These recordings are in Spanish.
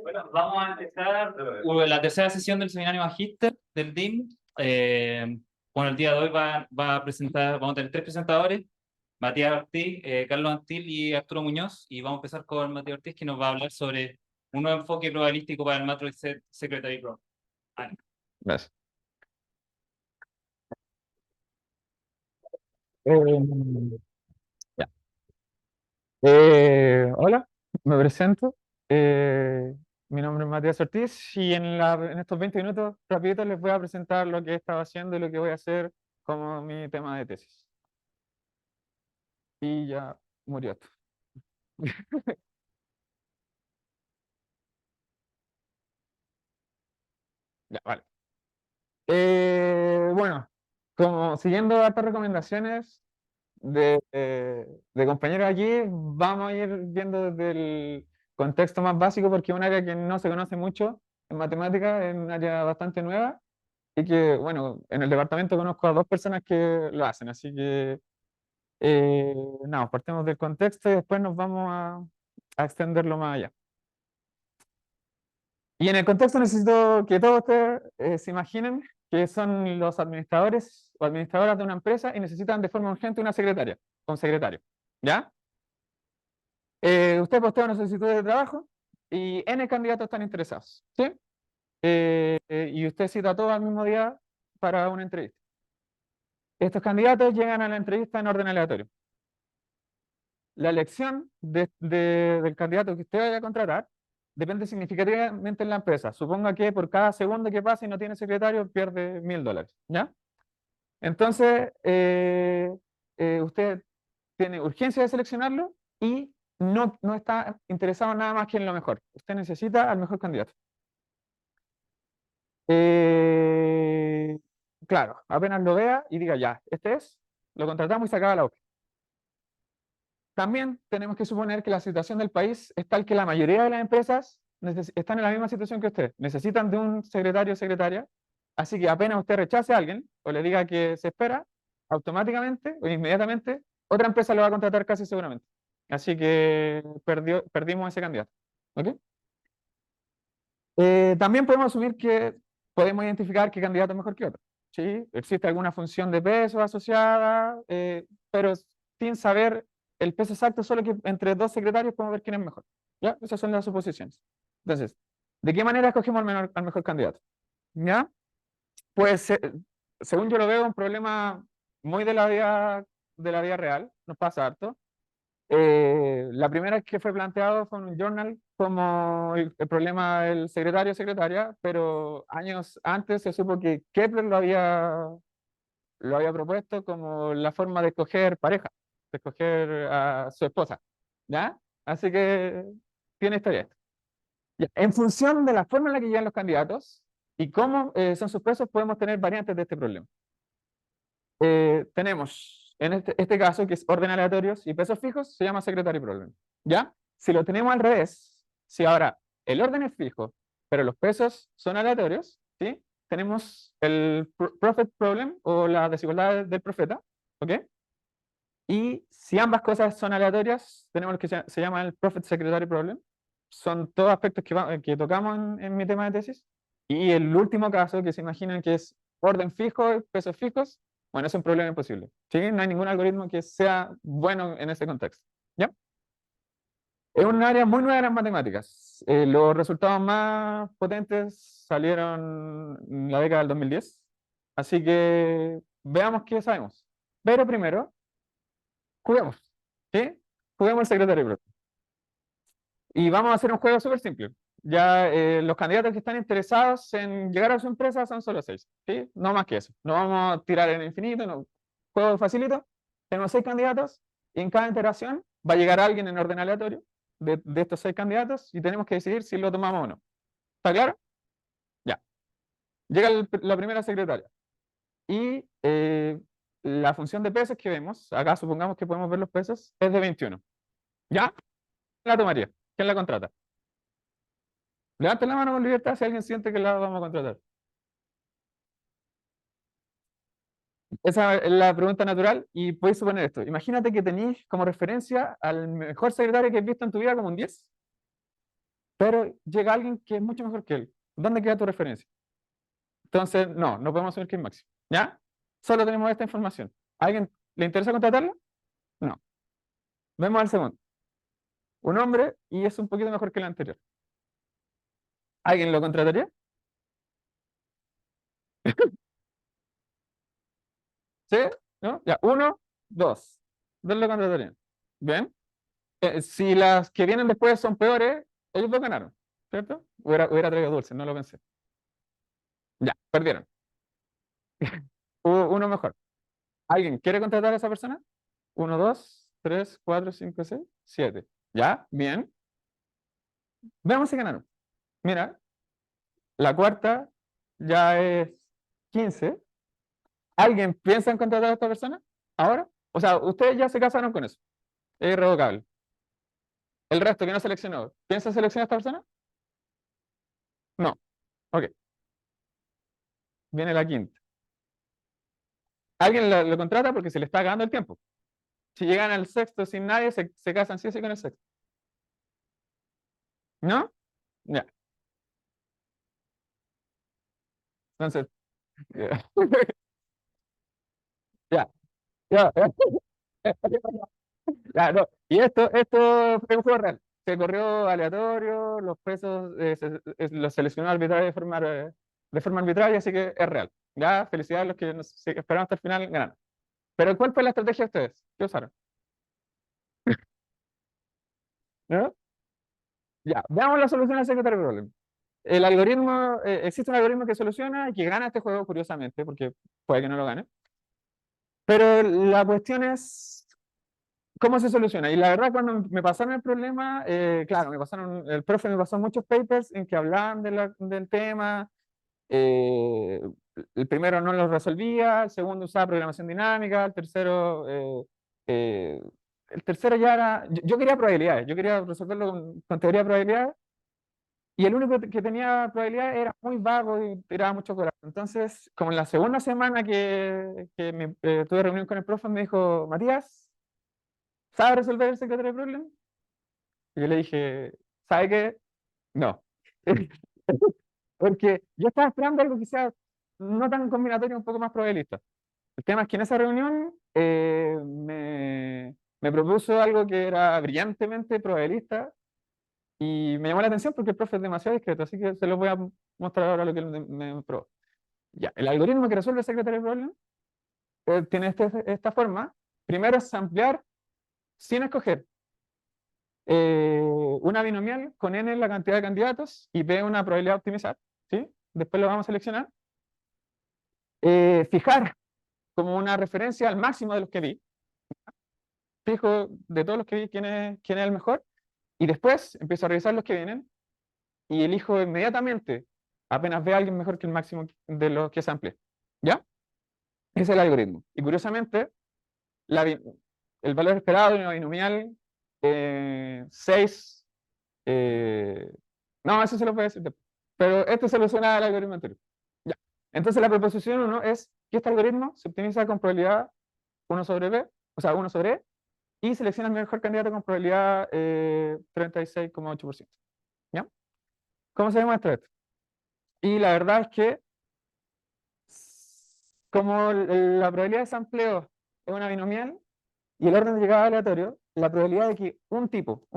Bueno, vamos a empezar la tercera sesión del seminario Magíster del DIM. Bueno, el día de hoy va a presentar, vamos a tener tres presentadores, Matías Ortiz, Carlos Antil y Arturo Muñoz, y vamos a empezar con Matías Ortiz, que nos va a hablar sobre un nuevo enfoque probabilístico para el Matrix Secretary Problem. Gracias. Eh, ya. Hola, me presento. Mi nombre es Matías Ortiz y en estos 20 minutos rapidito les voy a presentar lo que he estado haciendo y lo que voy a hacer como mi tema de tesis. Y ya murió esto. Ya, vale. Bueno, como siguiendo estas recomendaciones de compañeros aquí, vamos a ir viendo desde el contexto más básico porque es un área que no se conoce mucho en matemáticas, es un área bastante nueva y que, bueno, en el departamento conozco a dos personas que lo hacen, así que, nada, partimos del contexto y después nos vamos a extenderlo más allá. Y en el contexto necesito que todos ustedes se imaginen que son los administradores o administradoras de una empresa y necesitan de forma urgente una secretaria, un secretario. ¿Ya? Usted postea una solicitud de trabajo y N candidatos están interesados. ¿Sí? Y usted cita a todos al mismo día para una entrevista. Estos candidatos llegan a la entrevista en orden aleatorio. La elección del candidato que usted vaya a contratar depende significativamente en la empresa. Suponga que por cada segundo que pase y no tiene secretario, pierde $1000. ¿Ya? Entonces, usted tiene urgencia de seleccionarlo y no está interesado en nada más que en lo mejor. Usted necesita al mejor candidato. Eh, claro, apenas lo vea y diga ya, este es, lo contratamos y se acaba la búsqueda. También tenemos que suponer que la situación del país es tal que la mayoría de las empresas están en la misma situación que usted. Necesitan de un secretario o secretaria. Así que apenas usted rechace a alguien o le diga que se espera, automáticamente o inmediatamente otra empresa lo va a contratar casi seguramente. Así que perdimos ese candidato. ¿Ok? También podemos asumir que podemos identificar qué candidato es mejor que otro. ¿Sí? Existe alguna función de peso asociada, pero sin saber el peso exacto, solo que entre dos secretarios podemos ver quién es mejor. ¿Ya? Esas son las suposiciones. Entonces, ¿de qué manera escogemos al mejor candidato? ¿Ya? Pues, según yo lo veo, un problema muy de la vida real, nos pasa harto. La primera que fue planteado fue en un journal como el problema del secretario o secretaria, pero años antes se supo que Kepler lo había propuesto como la forma de escoger pareja, de escoger a su esposa. ¿Ya? Así que tiene historia esto. Ya, en función de la forma en la que llegan los candidatos y cómo son sus pesos, podemos tener variantes de este problema. Tenemos, en este caso, que es orden aleatorios y pesos fijos, se llama secretary problem. ¿Ya? Si lo tenemos al revés, si ahora el orden es fijo, pero los pesos son aleatorios, ¿sí? Tenemos el prophet problem o la desigualdad del profeta, ¿ok? Y si ambas cosas son aleatorias, tenemos lo que se llama el prophet secretary problem. Son todos aspectos que tocamos en mi tema de tesis. Y el último caso, que se imaginan que es orden fijo, pesos fijos, bueno, es un problema imposible. ¿Sí? No hay ningún algoritmo que sea bueno en ese contexto. ¿Ya? Es un área muy nueva en las matemáticas. Los resultados más potentes salieron en la década del 2010. Así que veamos qué sabemos. Pero primero, juguemos. ¿Sí? Juguemos el secretario propio. Y vamos a hacer un juego súper simple. Ya los candidatos que están interesados en llegar a su empresa son solo 6. ¿Sí? No más que eso. No vamos a tirar en el infinito. No. Juego facilito. Tenemos 6 candidatos y en cada iteración va a llegar alguien en orden aleatorio de estos 6 candidatos y tenemos que decidir si lo tomamos o no. ¿Está claro? Ya. Llega la primera secretaria. Y la función de pesos que vemos, acá supongamos que podemos ver los pesos, es de 21. ¿Ya? ¿Quién la tomaría? ¿Quién la contrata? Levanten la mano con libertad si alguien siente que la vamos a contratar. Esa es la pregunta natural y podéis suponer esto. Imagínate que tenéis como referencia al mejor secretario que has visto en tu vida como un 10. pero llega alguien que es mucho mejor que él. ¿Dónde queda tu referencia? Entonces, no podemos asumir que es máximo. ¿Ya? Solo tenemos esta información. ¿A alguien le interesa contratarlo? No. Vemos al segundo. Un hombre y es un poquito mejor que el anterior. ¿Alguien lo contrataría? ¿Sí? ¿No? Ya, uno, dos. Dos lo contratarían. ¿Bien? Si las que vienen después son peores, ellos dos ganaron. ¿Cierto? Hubiera traído dulce, no lo pensé. Ya, perdieron. Hubo uno mejor. ¿Alguien quiere contratar a esa persona? Uno, dos, tres, cuatro, cinco, seis, siete. ¿Ya? Bien. Veamos si ganaron. Mira, la cuarta ya es 15. ¿Alguien piensa en contratar a esta persona? ¿Ahora? O sea, ustedes ya se casaron con eso. Es irrevocable. El resto que no seleccionó, ¿piensa seleccionar a esta persona? No. Ok. Viene la quinta. Alguien lo contrata porque se le está acabando el tiempo. Si llegan al sexto sin nadie, se casan sí o sí con el sexto. ¿No? Ya. Entonces, ya, ya, ya. Ya, no. Y esto fue un juego real. Se corrió aleatorio, los pesos los seleccionó de forma arbitraria, así que es real. Ya, felicidades a los que esperaron hasta el final, ganaron. Pero ¿cuál fue la estrategia de ustedes? ¿Qué usaron? ¿No? Ya, veamos la solución al secretary problem. El algoritmo, existe un algoritmo que soluciona y que gana este juego, curiosamente, porque puede que no lo gane. Pero la cuestión es cómo se soluciona. Y la verdad, cuando me pasaron el problema, claro, el profe me pasó muchos papers en que hablaban del tema. eh, el primero no lo resolvía, el segundo usaba programación dinámica, eh, el tercero ya era, yo quería probabilidades, yo quería resolverlo con teoría de probabilidades. Y el único que tenía probabilidad era muy vago y tiraba mucho corazón. Entonces, como en la segunda semana que tuve reunión con el profe, me dijo, Matías, ¿sabes resolver el secretary problem? Y yo le dije, ¿sabe qué? No. Porque yo estaba esperando algo que sea no tan combinatorio, un poco más probabilista. El tema es que en esa reunión me propuso algo que era brillantemente probabilista y me llamó la atención porque el profe es demasiado discreto, así que se lo voy a mostrar ahora lo que él me probó. Ya, el algoritmo que resuelve el secretary problem tiene esta forma. Primero es ampliar sin escoger. Una binomial con n la cantidad de candidatos y p una probabilidad de optimizar, ¿sí? Después lo vamos a seleccionar. Fijar como una referencia al máximo de los que vi. Fijo de todos los que vi quién es el mejor. Y después empiezo a revisar los que vienen y elijo inmediatamente, apenas vea a alguien mejor que el máximo de los que se amplíe. ¿Ya? Ese es el algoritmo. Y curiosamente, el valor esperado de una binomial 6. No, eso se lo puede decir después. Pero esto soluciona el algoritmo anterior. Ya. Entonces la proposición 1 es que este algoritmo se optimiza con probabilidad 1 sobre b, o sea, 1 sobre e, y selecciona el mejor candidato con probabilidad 36,8%. ¿Ya? ¿Cómo se demuestra esto? Y la verdad es que como la probabilidad de sampleo es una binomial y el orden de llegada es aleatorio, la probabilidad de que un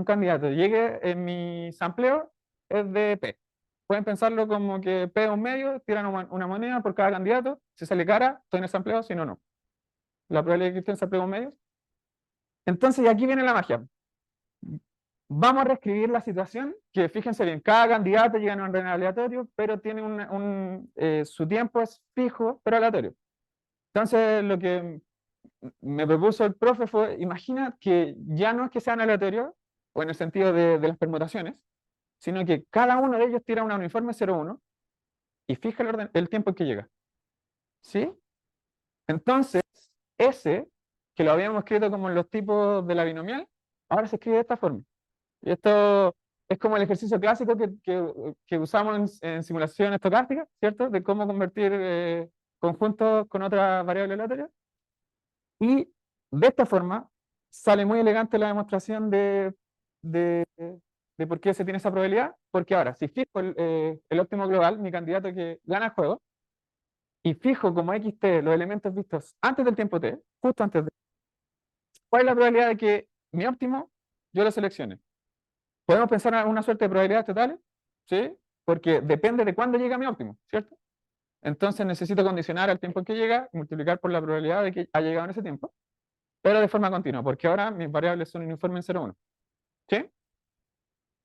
candidato, llegue en mi sampleo es de P. Pueden pensarlo como que P es un medio, tiran una moneda por cada candidato, si sale cara, estoy en el sampleo, si no, no. La probabilidad de que esté en sampleo es un medio. Entonces, y aquí viene la magia. Vamos a reescribir la situación, que fíjense bien, cada candidato llega en un orden aleatorio, pero tiene su tiempo es fijo, pero aleatorio. Entonces, lo que me propuso el profe fue, imagina que ya no es que sean aleatorios, o en el sentido de las permutaciones, sino que cada uno de ellos tira una uniforme 0,1 y fija el tiempo en que llega. ¿Sí? Entonces, ese, que lo habíamos escrito como en los tipos de la binomial, ahora se escribe de esta forma. Y esto es como el ejercicio clásico que usamos en simulación estocástica, ¿cierto? De cómo convertir conjuntos con otra variable aleatoria. Y de esta forma sale muy elegante la demostración de de por qué se tiene esa probabilidad, porque ahora, si fijo el óptimo global, mi candidato que gana el juego, y fijo como XT los elementos vistos antes del tiempo T, justo antes de... ¿Cuál es la probabilidad de que mi óptimo yo lo seleccione? ¿Podemos pensar en una suerte de probabilidades totales? ¿Sí? Porque depende de cuándo llega mi óptimo, ¿cierto? Entonces necesito condicionar al tiempo en que llega y multiplicar por la probabilidad de que ha llegado en ese tiempo, pero de forma continua, porque ahora mis variables son uniformes en 0,1. ¿Sí?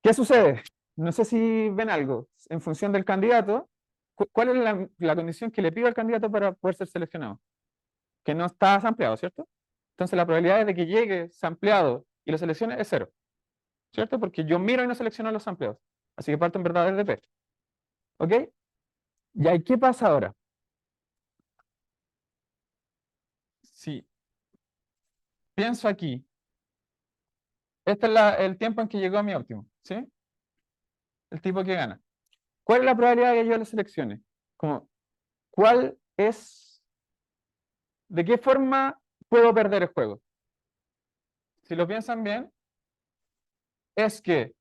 ¿Qué sucede? No sé si ven algo. En función del candidato, ¿cuál es la condición que le pido al candidato para poder ser seleccionado? Que no está sampleado, ¿cierto? Entonces la probabilidad de que llegue sampleado y lo seleccione es 0, ¿cierto? Porque yo miro y no selecciono los sampleados. Así que parto en verdad desde P. ¿Ok? ¿Y ahí qué pasa ahora? Si pienso aquí, este es el tiempo en que llegó a mi óptimo, ¿sí? El tipo que gana. ¿Cuál es la probabilidad de que yo lo seleccione? Como, ¿cuál es, de qué forma puedo perder el juego? Si lo piensan bien, es que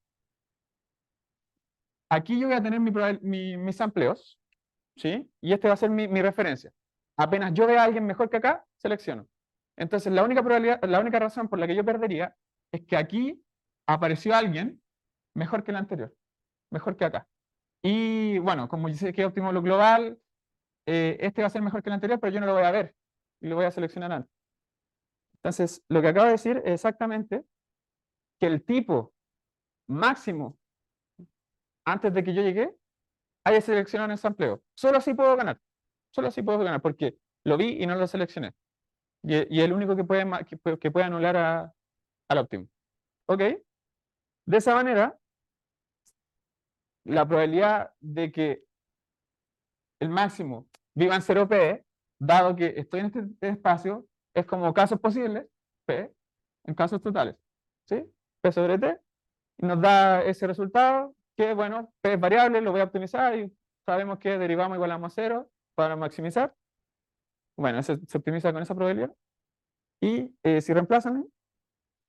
aquí yo voy a tener mis sampleos, ¿sí? Y este va a ser mi referencia. Apenas yo vea a alguien mejor que acá, selecciono. Entonces, la única probabilidad, la única razón por la que yo perdería es que aquí apareció alguien mejor que el anterior, mejor que acá. Y bueno, como dice que óptimo lo global, este va a ser mejor que el anterior, pero yo no lo voy a ver y lo voy a seleccionar antes. Entonces, lo que acabo de decir es exactamente que el tipo máximo antes de que yo llegué haya seleccionado en el sampleo. Solo así puedo ganar. Solo así puedo ganar, porque lo vi y no lo seleccioné. Y el único que puede anular al óptimo. ¿Ok? De esa manera, la probabilidad de que el máximo viva en 0P, dado que estoy en este espacio, es como casos posibles, P, en casos totales. ¿Sí? P sobre T, y nos da ese resultado, que bueno, P es variable, lo voy a optimizar y sabemos que derivamos igualamos a 0 para maximizar. Bueno, se optimiza con esa probabilidad. Y si reemplazan,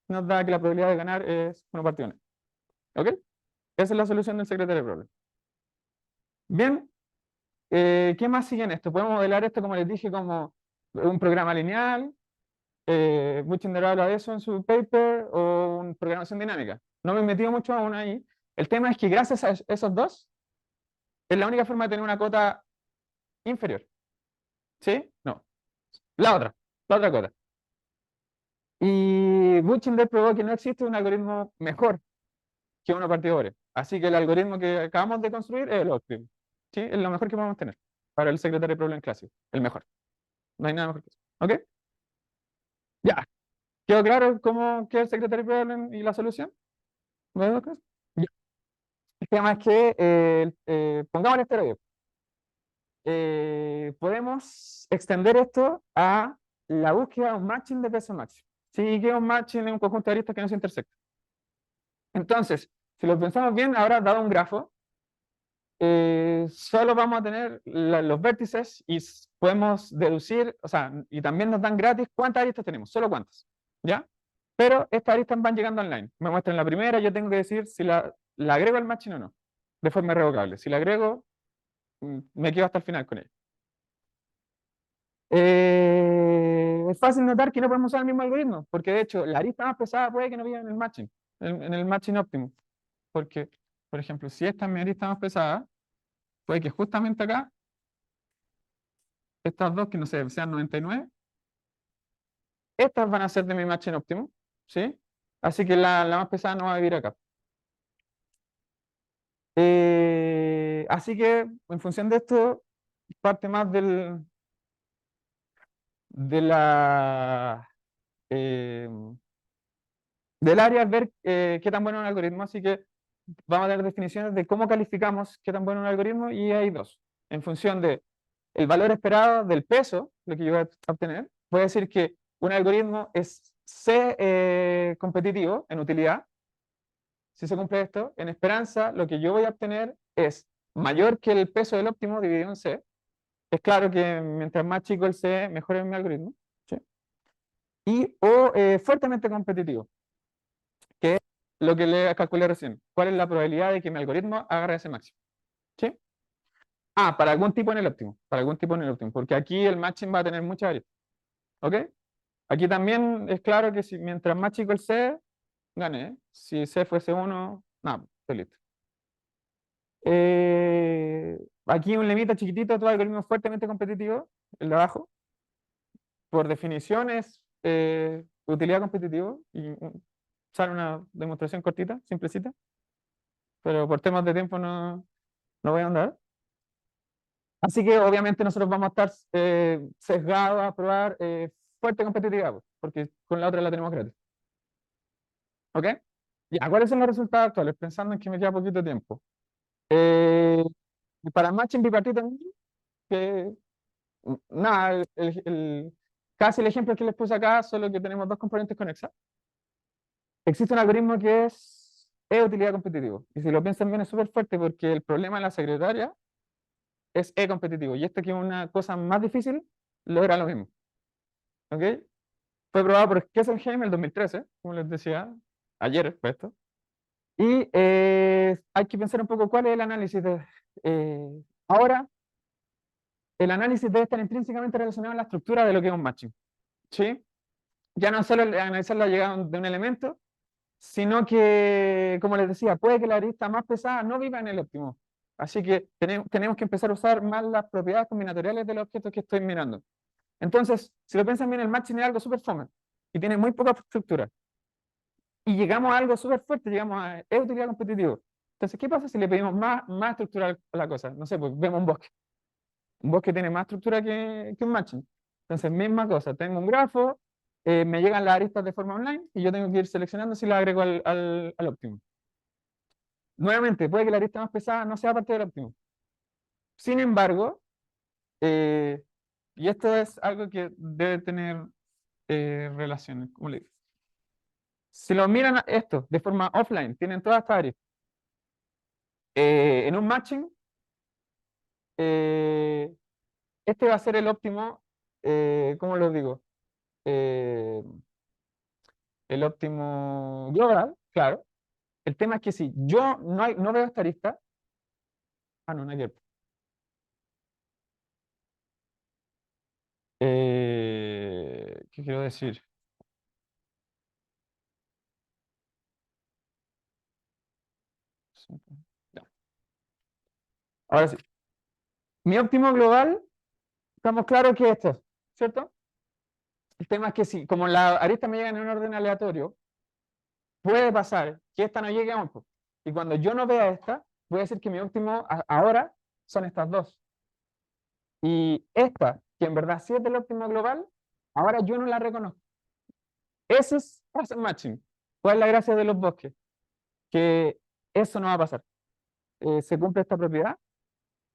nos da que la probabilidad de ganar es 1 partido N. ¿Ok? Esa es la solución del secretary problem. Bien, ¿qué más sigue en esto? Podemos modelar esto, como les dije, como un programa lineal. Buchinder habla de eso en su paper, o una programación dinámica. No me he metido mucho aún ahí. El tema es que gracias a esos dos, es la única forma de tener una cota inferior. ¿Sí? No. La otra cota. Y Buchinder probó que no existe un algoritmo mejor que uno partido por E. Así que el algoritmo que acabamos de construir es el óptimo. ¿Sí? Es lo mejor que podemos tener para el secretary problem clásico. El mejor. No hay nada mejor que eso. ¿Ok? Ya. ¿Quedó claro qué es el secretary problem y la solución? ¿No? Ya. El tema es que, pongamos el esteroide. Podemos extender esto a la búsqueda de un matching de peso máximo. Sí, que es un matching en un conjunto de aristas que no se intersectan. Entonces, si lo pensamos bien, ahora dado un grafo, solo vamos a tener los vértices y podemos deducir, o sea, y también nos dan gratis cuántas aristas tenemos, solo cuántas, ¿ya? Pero estas aristas van llegando online. Me muestran la primera, yo tengo que decir si la agrego al matching o no, de forma irrevocable. Si la agrego, me quedo hasta el final con ella. Es fácil notar que no podemos usar el mismo algoritmo, porque de hecho la arista más pesada puede que no viva en el matching, en el matching óptimo. Porque, por ejemplo, si esta es mi arista más pesada, puede que justamente acá, estas dos que no sé, sean 99, estas van a ser de mi matching óptimo, ¿sí? Así que la más pesada no va a vivir acá. Así que, en función de esto, parte más de eh, del área, ver qué tan bueno es un algoritmo. Así que vamos a tener definiciones de cómo calificamos qué tan bueno es un algoritmo, y hay dos. En función de el valor esperado del peso, lo que yo voy a obtener, voy a decir que un algoritmo es C competitivo en utilidad. Si se cumple esto, en esperanza, lo que yo voy a obtener es mayor que el peso del óptimo dividido en C. Es claro que mientras más chico el C, mejor es mi algoritmo. ¿Sí? Y o fuertemente competitivo, que es lo que le calculé recién. ¿Cuál es la probabilidad de que mi algoritmo agarre ese máximo? ¿Sí? Ah, para algún tipo en el óptimo. Para algún tipo en el óptimo. Porque aquí el matching va a tener mucha variedad. ¿Ok? Aquí también es claro que si mientras más chico el C, gané. Si C fuese 1, nada, estoy listo. Aquí un lemita chiquitito, todo algoritmo fuertemente competitivo, el de abajo. Por definición es utilidad competitiva y sale una demostración cortita, simplecita, pero por temas de tiempo no voy a andar. Así que obviamente nosotros vamos a estar sesgados a probar fuerte competitividad, pues, porque con la otra la tenemos gratis. ¿Ok? Ya, ¿cuáles son los resultados actuales? Pensando en que me queda poquito tiempo. Eh, para matching bipartito, que nada, casi el ejemplo que les puse acá, solo que tenemos dos componentes conexas. Existe un algoritmo que es E-utilidad competitivo. Y si lo piensan bien es súper fuerte porque el problema de la secretaria es E-competitivo. Y esto que es una cosa más difícil, logra lo mismo. ¿Ok? Fue probado por Kesselheim en el 2013, como les decía, ayer fue esto. Y hay que pensar un poco cuál es el análisis de... ahora, el análisis debe estar intrínsecamente relacionado a la estructura de lo que es un matching. ¿Sí? Ya no solo analizar la llegada de un elemento, sino que, como les decía, puede que la arista más pesada no viva en el óptimo. Así que tenemos que empezar a usar más las propiedades combinatoriales de los objetos que estoy mirando. Entonces, si lo piensan bien, el matching es algo súper fome y tiene muy poca estructura. Y llegamos a algo súper fuerte, llegamos a es utilidad competitivo. Entonces, ¿qué pasa si le pedimos más estructura a la cosa? No sé, pues vemos un bosque. Un bosque tiene más estructura que un matching. Entonces, misma cosa, tengo un grafo, me llegan las aristas de forma online y yo tengo que ir seleccionando si las agrego al óptimo. Nuevamente, puede que la arista más pesada no sea parte del óptimo. Sin embargo, y esto es algo que debe tener relaciones, como le digo. Si lo miran esto de forma offline, tienen todas estas aristas. En un matching, eh, este va a ser el óptimo, ¿cómo lo digo? Eh, el óptimo global, claro. El tema es que si yo no veo esta arista, no hay abierto. ¿Qué quiero decir? Ya. Ahora sí. Mi óptimo global, estamos claros que esto, ¿cierto? El tema es que si, como la arista me llega en un orden aleatorio, puede pasar que esta no llegue a un punto. Y cuando yo no vea esta, voy a decir que mi óptimo ahora son estas dos. Y esta, que en verdad sí es del óptimo global, ahora yo no la reconozco. Eso es pattern matching. ¿Cuál es la gracia de los bosques? Que eso no va a pasar. Se cumple esta propiedad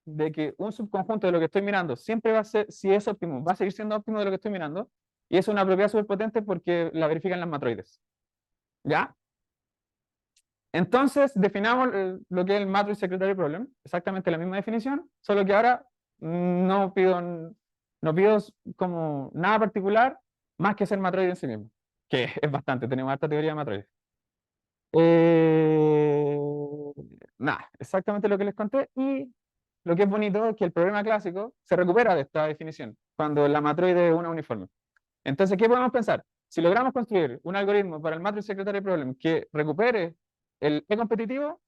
de que un subconjunto de lo que estoy mirando siempre va a ser, si es óptimo, va a seguir siendo óptimo de lo que estoy mirando. Y es una propiedad súper potente porque la verifican las matroides. ¿Ya? Entonces, definamos lo que es el matrix secretary problem, exactamente la misma definición, solo que ahora no pido, no pido como nada particular más que ser matroide en sí mismo, que es bastante, tenemos harta teoría de matroides. Eh, Nada, exactamente lo que les conté, y lo que es bonito es que el problema clásico se recupera de esta definición, cuando la matroide es una uniforme. Entonces, ¿qué podemos pensar? Si logramos construir un algoritmo para el Matrix Secretary Problem que recupere el E-competitivo,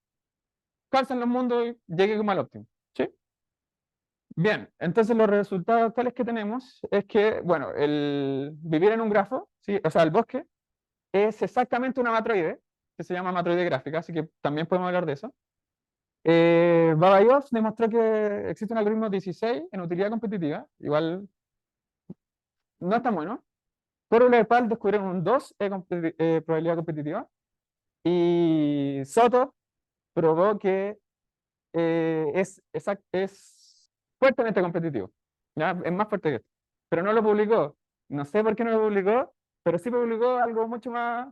calza en los mundos y llegue como al óptimo. ¿Sí? Bien, entonces los resultados tales que tenemos es que, bueno, el vivir en un grafo, ¿sí? O sea, el bosque, es exactamente una matroide, que se llama matroide gráfica, así que también podemos hablar de eso. Babayov demostró que existe un algoritmo 16 en utilidad competitiva, igual no es tan bueno. Por y Pal descubrieron un 2 probabilidad competitiva. Y Soto probó que es fuertemente competitivo. ¿Ya? Es más fuerte que esto. Pero no lo publicó. No sé por qué no lo publicó, pero sí publicó algo mucho más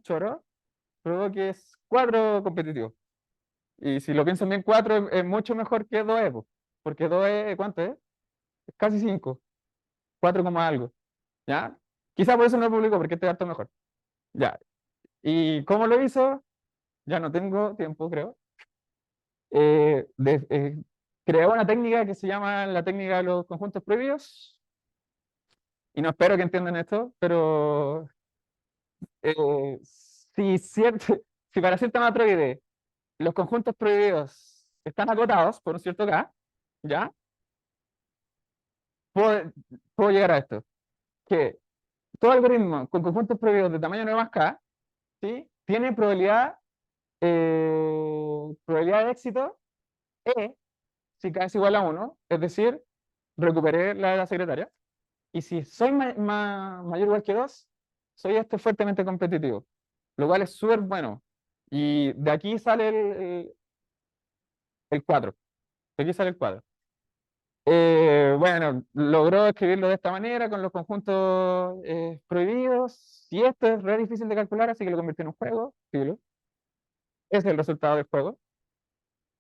choro. Probó que es 4 competitivo. Y si lo piensan bien, 4 es mucho mejor que 2E, po, porque 2E, ¿cuánto es? Es casi 5. 4 como algo. ¿Ya? Quizá por eso no lo publicó, porque este es harto mejor. Ya. ¿Y cómo lo hizo? Ya no tengo tiempo, creo. Eh, de- eh, Creó una técnica que se llama la técnica de los conjuntos prohibidos. Y no espero que entiendan esto, pero si, si para cierta matroide los conjuntos prohibidos están acotados por un cierto K, ¿ya? Puedo, puedo llegar a esto, que todo algoritmo con conjuntos prohibidos de tamaño 9 más K, ¿sí? Tiene probabilidad de éxito E si K es igual a 1, es decir, recuperé la de la secretaria. Y si soy mayor o igual que 2, soy fuertemente competitivo, lo cual es súper bueno. Y de aquí sale el 4. De aquí sale el 4. Bueno, logró escribirlo de esta manera con los conjuntos prohibidos. Y esto es re difícil de calcular, así que lo convirtió en un juego. Filo. Ese es el resultado del juego.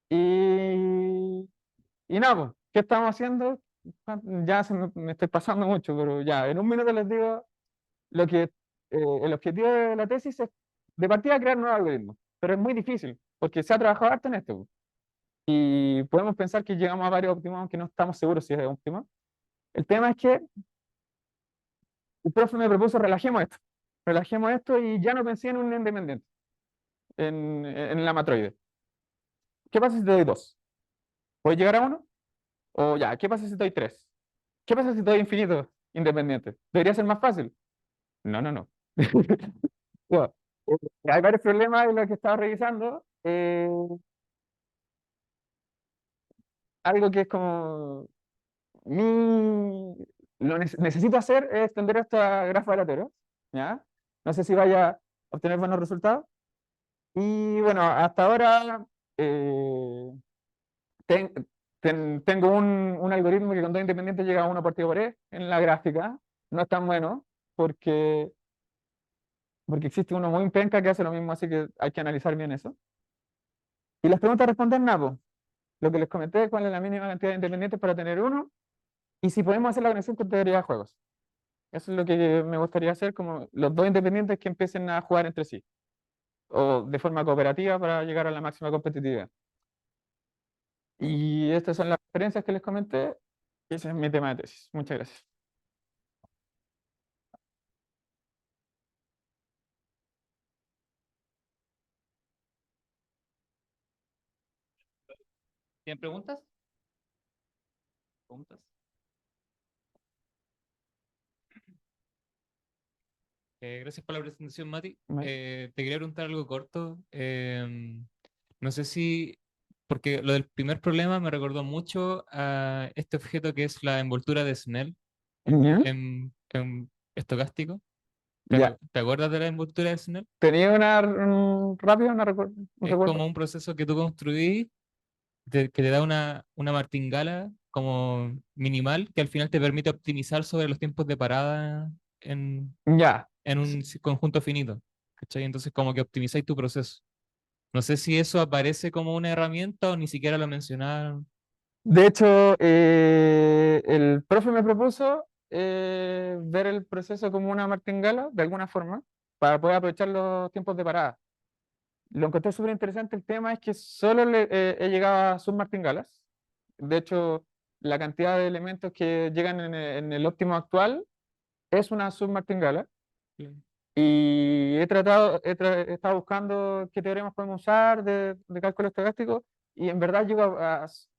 Y, y nada, pues, ¿qué estamos haciendo? Ya me estoy pasando mucho, pero ya, en un minuto les digo lo que el objetivo de la tesis es de partida crear nuevos algoritmos, pero es muy difícil porque se ha trabajado harto en esto y podemos pensar que llegamos a varios óptimos aunque no estamos seguros si es óptimo. El tema es que el profe me propuso relajemos esto y ya no pensé en un independiente, en la matroide. ¿Qué pasa si te doy dos? ¿Puedes llegar a uno? O ya, ¿qué pasa si te doy tres? ¿Qué pasa si te doy infinito independiente? ¿Debería ser más fácil? No, no, no. Bueno, hay varios problemas en los que estaba revisando. Algo que es como mi, necesito hacer es extender esta grafo aleatorio, ¿ya? No sé si vaya a obtener buenos resultados. Y bueno, hasta ahora eh, ten- tengo un algoritmo que con dos independientes llega a uno partido por E en la gráfica. No es tan bueno porque, porque existe uno muy penca que hace lo mismo, así que hay que analizar bien eso. Y las preguntas a responder, nada, po. Lo que les comenté, cuál es la mínima cantidad de independientes para tener uno, y si podemos hacer la conexión con teoría de juegos. Eso es lo que me gustaría hacer, como los dos independientes que empiecen a jugar entre sí, o de forma cooperativa para llegar a la máxima competitividad. Y estas son las referencias que les comenté, y ese es mi tema de tesis. Muchas gracias. ¿Tienen preguntas? ¿Preguntas? Gracias por la presentación, Mati. Vale. Te quería preguntar algo corto. No sé si, porque lo del primer problema me recordó mucho a este objeto que es la envoltura de Snell Ya, en estocástico. ya. ¿Te acuerdas de la envoltura de Snell? Tenía una rápida, un Es recuerdo. como un proceso que tú construís que te da una martingala como minimal que al final te permite optimizar sobre los tiempos de parada en, Ya. en un conjunto finito. ¿Cachai? Entonces como que optimizáis tu proceso. No sé si eso aparece como una herramienta o ni siquiera lo mencionaron. De hecho, el profe me propuso ver el proceso como una martingala, de alguna forma, para poder aprovechar los tiempos de parada. Lo encontré súper interesante. El tema es que solo he llegado a submartingalas. De hecho, la cantidad de elementos que llegan en el óptimo actual es una submartingala. Y he estado buscando qué teoremas podemos usar de cálculo estocástico. Y en verdad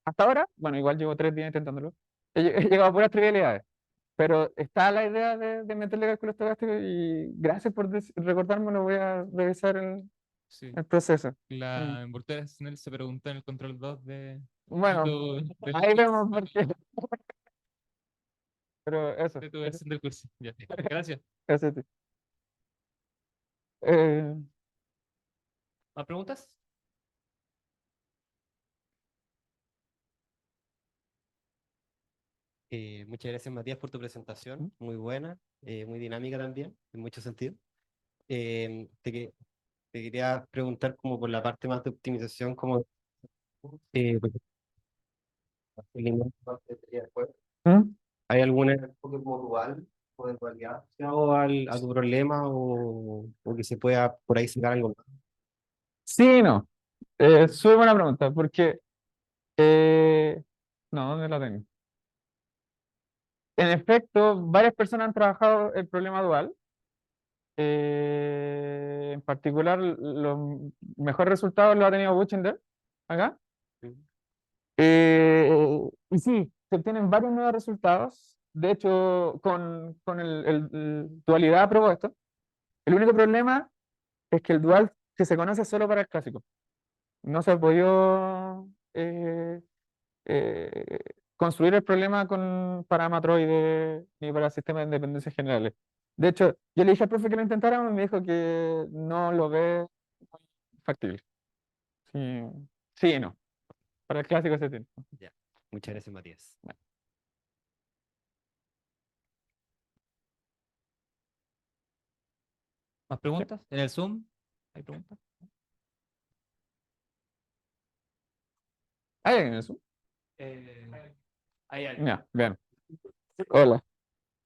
hasta ahora, bueno, igual llevo 3 días intentándolo, he llegado a puras trivialidades. Pero está la idea de meterle cálculo estocástico y gracias por recordármelo, voy a revisar Sí. el proceso. Mm. La envoltura de Snell se preguntó en el control 2 de Bueno, del ahí quiz, vemos por qué. Pero eso, de tu versión del curso. Ya. Gracias. eso sí. Eh, ¿Más preguntas? Muchas gracias, Matías, por tu presentación. Muy buena, muy dinámica también, en muchos sentidos. Te quería preguntar como por la parte más de optimización, como pues, ¿Mm? ¿hay algún enfoque como dual? o en realidad asociado a tu problema o que se pueda por ahí sacar algo más. Sí y no. Súper buena pregunta, porque no, ¿dónde la tengo? En efecto, varias personas han trabajado el problema dual. En particular, los mejores resultados los ha tenido Buchinder acá. Y sí, se obtienen varios nuevos resultados. De hecho, con el dualidad propuesto. El único problema es que el dual que se conoce solo para el clásico. No se ha podido eh, construir el problema para matroides ni para sistemas de dependencias generales. De hecho, yo le dije al profe que lo intentáramos y me dijo que no lo ve factible. Sí, sí y no. Para el clásico se tiene. Ya. Muchas gracias, Matías. ¿Más preguntas? ¿En el Zoom? ¿Hay preguntas? ¿Hay alguien en eso? Hay alguien. Ya, bien. Hola.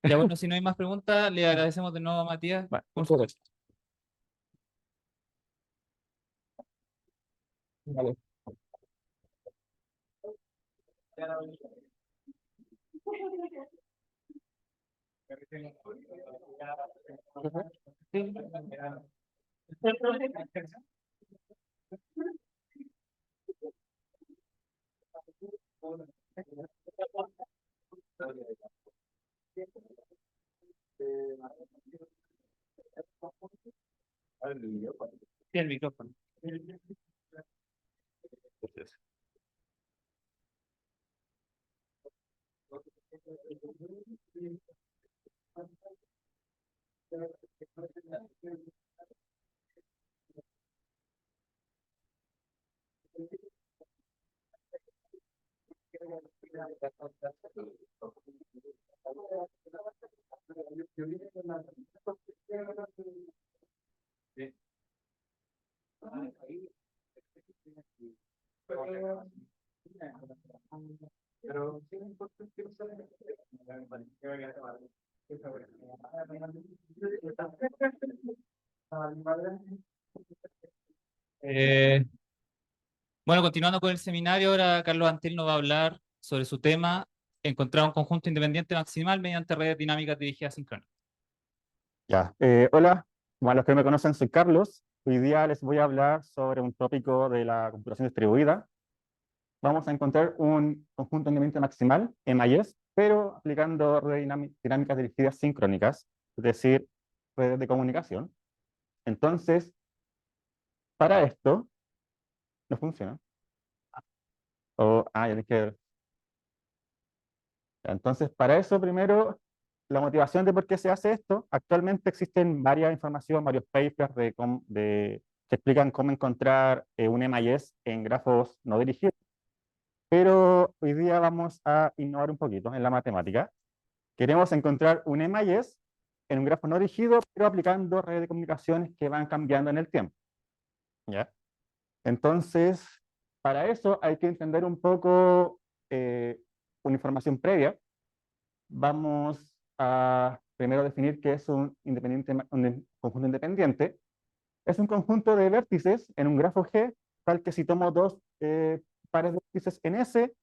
Ya bueno, si no hay más preguntas, le agradecemos de nuevo a Matías. Vale, muchas gracias. Vale. Sí, el micrófono. Eh, bueno, continuando con el seminario, ahora Carlos Antil nos va a hablar sobre su tema, encontrar un conjunto independiente maximal mediante redes dinámicas dirigidas sincrónicas. Ya, hola, bueno, los que no me conocen, soy Carlos. Hoy día les voy a hablar sobre un tópico de la computación distribuida. Vamos a encontrar un conjunto independiente maximal, MIS, pero aplicando redes dinámicas dirigidas sincrónicas, es decir, redes de comunicación. Entonces, para esto, no funciona. Ya dije. Entonces, para eso, primero, la motivación de por qué se hace esto. Actualmente existen varias informaciones, varios papers que explican cómo encontrar un MIS en grafos no dirigidos, pero hoy día vamos a innovar un poquito en la matemática. Queremos encontrar un MIS en un grafo no dirigido, pero aplicando redes de comunicaciones que van cambiando en el tiempo. ¿Ya? Entonces, para eso hay que entender un poco una información previa. Vamos a primero definir qué es un conjunto independiente. Es un conjunto de vértices en un grafo G, tal que si tomo dos pares de vértices en S,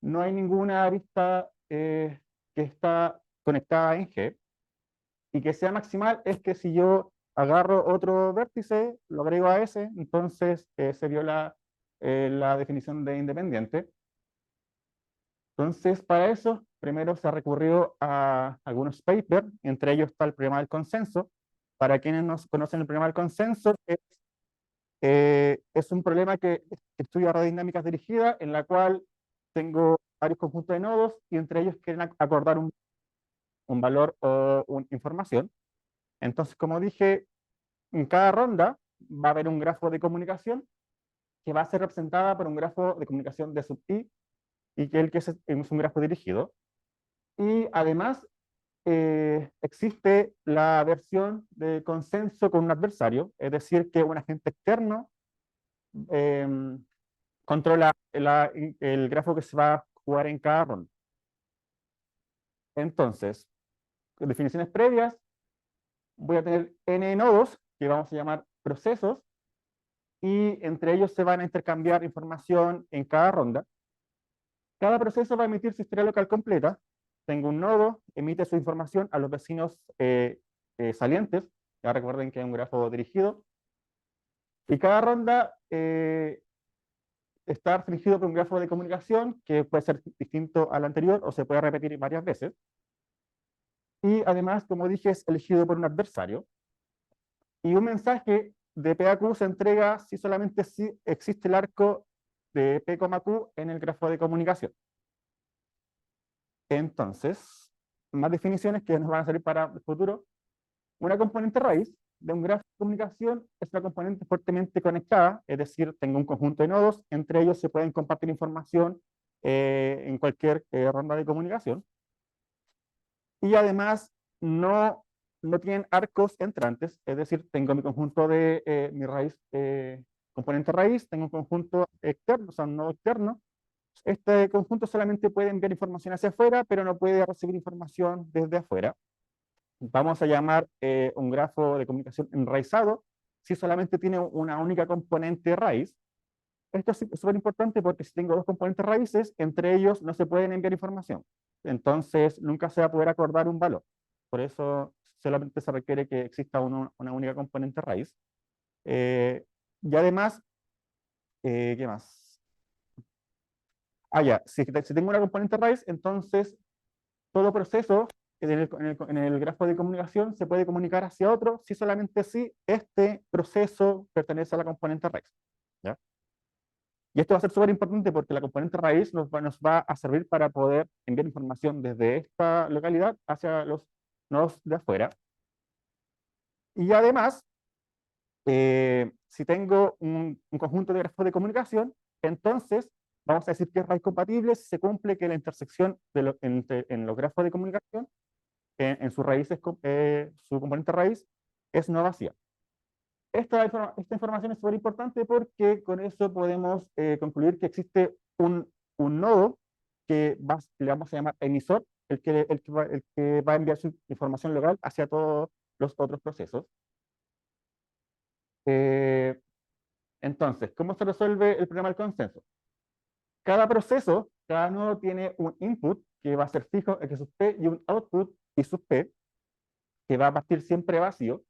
no hay ninguna arista que está conectada en G. Y que sea maximal es que si yo agarro otro vértice, lo agrego a S, entonces se viola la definición de independiente. Entonces, para eso, primero se ha recurrido a algunos papers, entre ellos está el problema del consenso. Para quienes no conocen el problema del consenso, es un problema que estudia redes dinámicas dirigidas, en la cual tengo varios conjuntos de nodos y entre ellos quieren acordar un valor o una información. Entonces, como dije, en cada ronda va a haber un grafo de comunicación que va a ser representada por un grafo de comunicación de sub i, y que es un grafo dirigido. Y además existe la versión de consenso con un adversario, es decir, que un agente externo eh, controla el grafo que se va a jugar en cada ronda. Entonces, definiciones previas, voy a tener n nodos, que vamos a llamar procesos, y entre ellos se van a intercambiar información en cada ronda. Cada proceso va a emitir su historia local completa. Tengo un nodo, emite su información a los vecinos salientes. Ya recuerden que es un grafo dirigido. Y cada ronda está restringido por un grafo de comunicación que puede ser distinto al anterior o se puede repetir varias veces. Y además, como dije, es elegido por un adversario. Y un mensaje de P a Q se entrega si solamente si existe el arco de P, Q en el grafo de comunicación. Entonces, más definiciones que nos van a servir para el futuro. Una componente raíz de un grafo de comunicación es una componente fuertemente conectada, es decir, tengo un conjunto de nodos, entre ellos se pueden compartir información en cualquier ronda de comunicación. Y además no tienen arcos entrantes, es decir, tengo mi conjunto de mi raíz, componente raíz, tengo un conjunto externo, o sea, un nodo externo. Este conjunto solamente puede enviar información hacia afuera, pero no puede recibir información desde afuera. Vamos a llamar un grafo de comunicación enraizado si solamente tiene una única componente raíz. Esto es súper importante porque si tengo dos componentes raíces, entre ellos no se pueden enviar información. Entonces, nunca se va a poder acordar un valor. Por eso, solamente se requiere que exista una única componente raíz. Y además, ¿qué más? Ya, si tengo una componente raíz, entonces todo proceso en el grafo de comunicación se puede comunicar hacia otro si solamente si este proceso pertenece a la componente raíz. ¿Ya? Y esto va a ser súper importante porque la componente raíz nos va a servir para poder enviar información desde esta localidad hacia los nodos de afuera. Y además, si tengo un conjunto de grafos de comunicación, entonces vamos a decir que es raíz compatible si se cumple que la intersección en los grafos de comunicación, en sus raíces, su componente raíz, es no vacía. Esta información es súper importante porque con eso podemos concluir que existe un nodo que le vamos a llamar emisor, el que va a enviar su información local hacia todos los otros procesos. Entonces, ¿cómo se resuelve el problema del consenso? Cada proceso, cada nodo tiene un input que va a ser fijo, X sub P, y un output, Y sub P, que va a partir siempre vacío,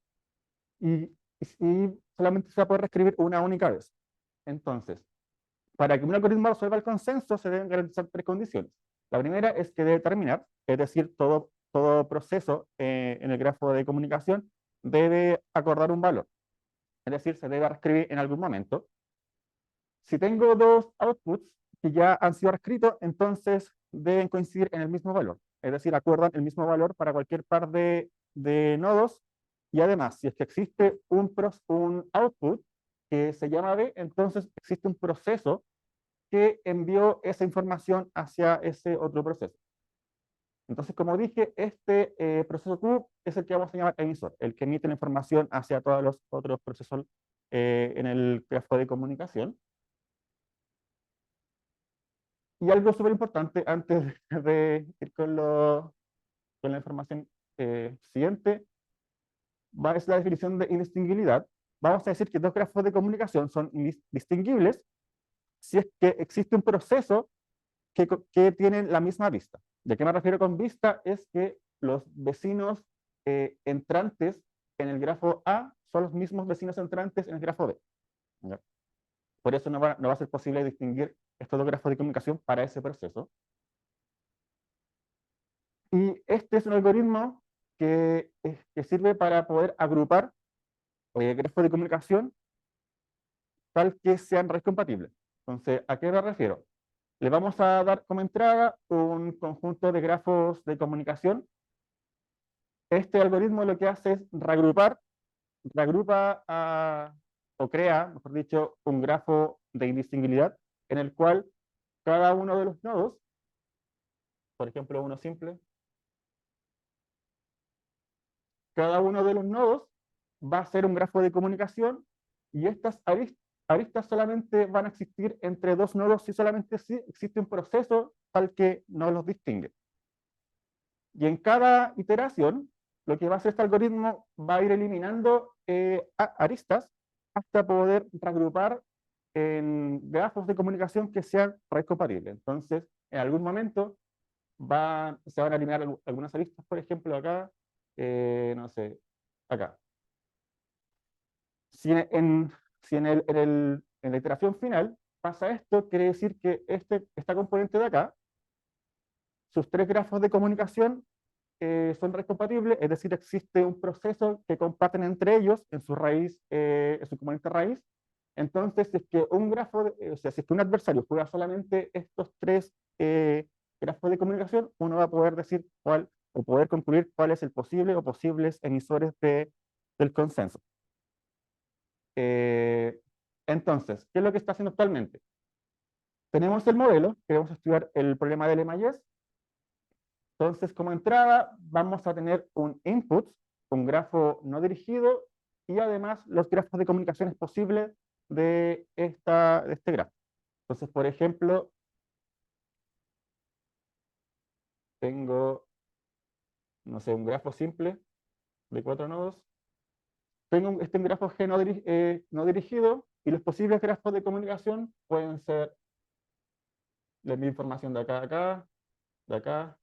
y solamente se va a poder reescribir una única vez. Entonces, para que un algoritmo resuelva el consenso, se deben garantizar tres condiciones. La primera es que debe terminar, es decir, todo proceso en el grafo de comunicación debe acordar un valor. Es decir, se debe reescribir en algún momento. Si tengo dos outputs que ya han sido reescritos, entonces deben coincidir en el mismo valor. Es decir, acuerdan el mismo valor para cualquier par de nodos. Y además, si es que existe un output que se llama B, entonces existe un proceso que envió esa información hacia ese otro proceso. Entonces, como dije, este proceso Q es el que vamos a llamar emisor, el que emite la información hacia todos los otros procesos en el grafo de comunicación. Y algo súper importante antes de ir con la información siguiente, es la definición de indistinguibilidad. Vamos a decir que dos grafos de comunicación son distinguibles si es que existe un proceso que tienen la misma vista. ¿De qué me refiero con vista? Es que los vecinos entrantes en el grafo A son los mismos vecinos entrantes en el grafo B. ¿Ya? Por eso no va a ser posible distinguir estos dos grafos de comunicación para ese proceso. Y este es un algoritmo que sirve para poder agrupar grafos de comunicación tal que sean raíz compatibles. Entonces, ¿a qué me refiero? Le vamos a dar como entrada un conjunto de grafos de comunicación. Este algoritmo lo que hace es regrupa o crea, mejor dicho, un grafo de indistinguibilidad en el cual cada uno de los nodos, por ejemplo uno simple, cada uno de los nodos va a ser un grafo de comunicación y estas aristas solamente van a existir entre dos nodos si solamente si existe un proceso tal que no los distingue. Y en cada iteración, lo que va a hacer este algoritmo va a ir eliminando aristas hasta poder reagrupar en grafos de comunicación que sean red compatibles. Entonces, en algún momento se van a eliminar algunas aristas, por ejemplo, acá, no sé, acá. Si en la iteración final pasa esto, quiere decir que esta componente de acá, sus tres grafos de comunicación son red compatibles, es decir, existe un proceso que comparten entre ellos en su raíz, en su componente raíz. Entonces, si es que un grafo, o sea, si es que un adversario juega solamente estos tres grafos de comunicación, uno va a poder decir cuál, o poder concluir cuál es el posible o posibles emisores del consenso. Entonces, ¿qué es lo que está haciendo actualmente? Tenemos el modelo, queremos estudiar el problema del Emaillés. Entonces, como entrada, vamos a tener un input, un grafo no dirigido, y además los grafos de comunicaciones posibles de este grafo. Entonces, por ejemplo, tengo, no sé, un grafo simple de 4 nodos. Tengo un grafo G no dirigido, y los posibles grafos de comunicación pueden ser la misma información de acá a acá, de acá,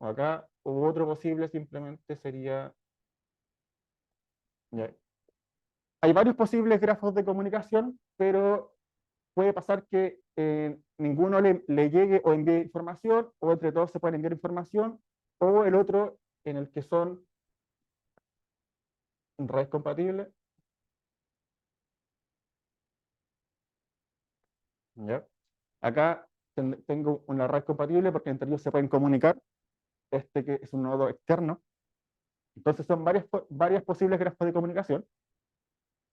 o acá, u otro posible simplemente sería... ya. Hay varios posibles grafos de comunicación, pero puede pasar que ninguno le llegue o envíe información, o entre todos se pueden enviar información, o el otro en el que son redes compatibles. ¿Ya? Acá tengo una red compatible porque entre ellos se pueden comunicar, este que es un nodo externo. Entonces son varias posibles grafos de comunicación.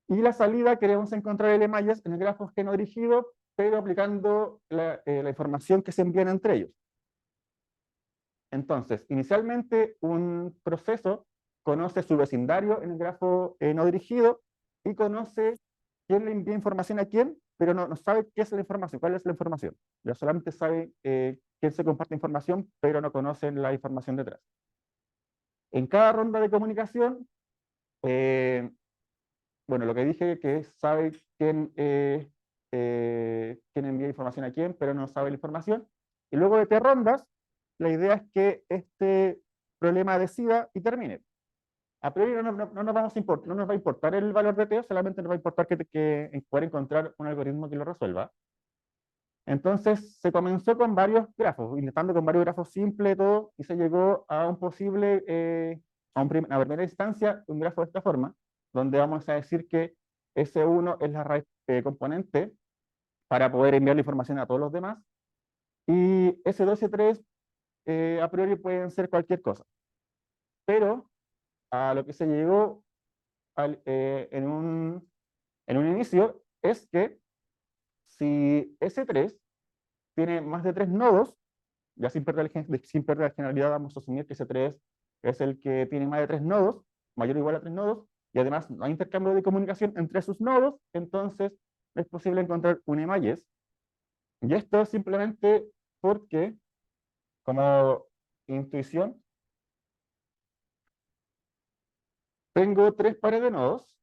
Y la salida queremos encontrar el Emaillés en el grafo G no dirigido, pero aplicando la información que se envían entre ellos. Entonces, inicialmente un proceso conoce su vecindario en el grafo no dirigido y conoce quién le envía información a quién, pero no sabe qué es la información, cuál es la información. Ya solamente sabe quién se comparte información, pero no conocen la información detrás. En cada ronda de comunicación, bueno, lo que dije que sabe quién envía información a quién, pero no sabe la información. Y luego de 3 rondas, la idea es que este problema decida y termine. A priori no nos no nos va a importar el valor de T, solamente nos va a importar poder encontrar un algoritmo que lo resuelva. Entonces se comenzó con varios grafos, intentando con varios grafos simples, todo, y se llegó a un posible, a primera instancia, un grafo de esta forma, donde vamos a decir que S1 es la raíz componente para poder enviar la información a todos los demás, y S2 y S3 a priori pueden ser cualquier cosa. Pero a lo que se llegó en un inicio es que si S3 tiene más de 3 nodos, ya sin perder la generalidad, vamos a asumir que S3 es el que tiene más de 3 nodos, mayor o igual a 3 nodos, y además no hay intercambio de comunicación entre sus nodos, entonces es posible encontrar un Emaillés. Y esto es simplemente porque, como intuición, tengo 3 pares de nodos,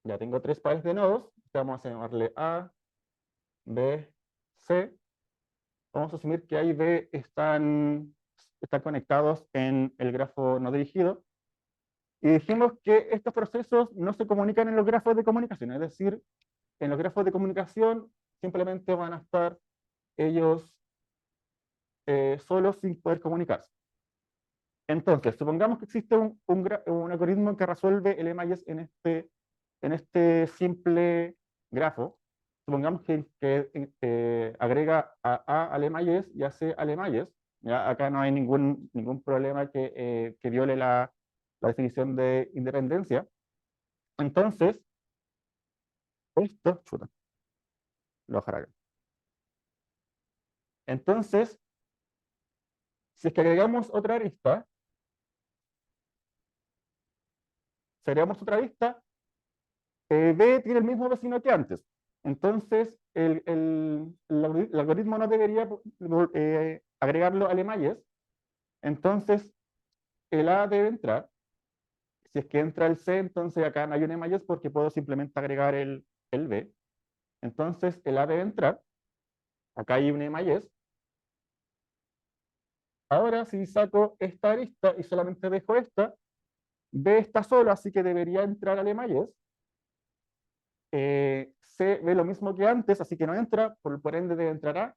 ya tengo 3 pares de nodos, vamos a llamarle A, B, C. Vamos a asumir que A y B están conectados en el grafo no dirigido. Y dijimos que estos procesos no se comunican en los grafos de comunicación, es decir, en los grafos de comunicación simplemente van a estar ellos solos sin poder comunicarse. Entonces, supongamos que existe un algoritmo que resuelve el Emaillés en este simple grafo. Supongamos que agrega a A al Emaillés y a C al Emaillés. ¿Ya? Acá no hay ningún problema que viole la definición de independencia. Entonces, esto, chuta, lo voy a dejar acá. Entonces, si es que agregamos otra arista, si agregamos otra arista, B tiene el mismo vecino que antes. Entonces, el algoritmo no debería agregarlo al emayes. Entonces, el A debe entrar. Si es que entra el C, entonces acá no hay un emayes porque puedo simplemente agregar el B. Entonces, el A debe entrar. Acá hay un emayes. Ahora, si saco esta arista y solamente dejo esta, B está solo, así que debería entrar al emayes. C ve lo mismo que antes, así que no entra, por ende debe entrar A.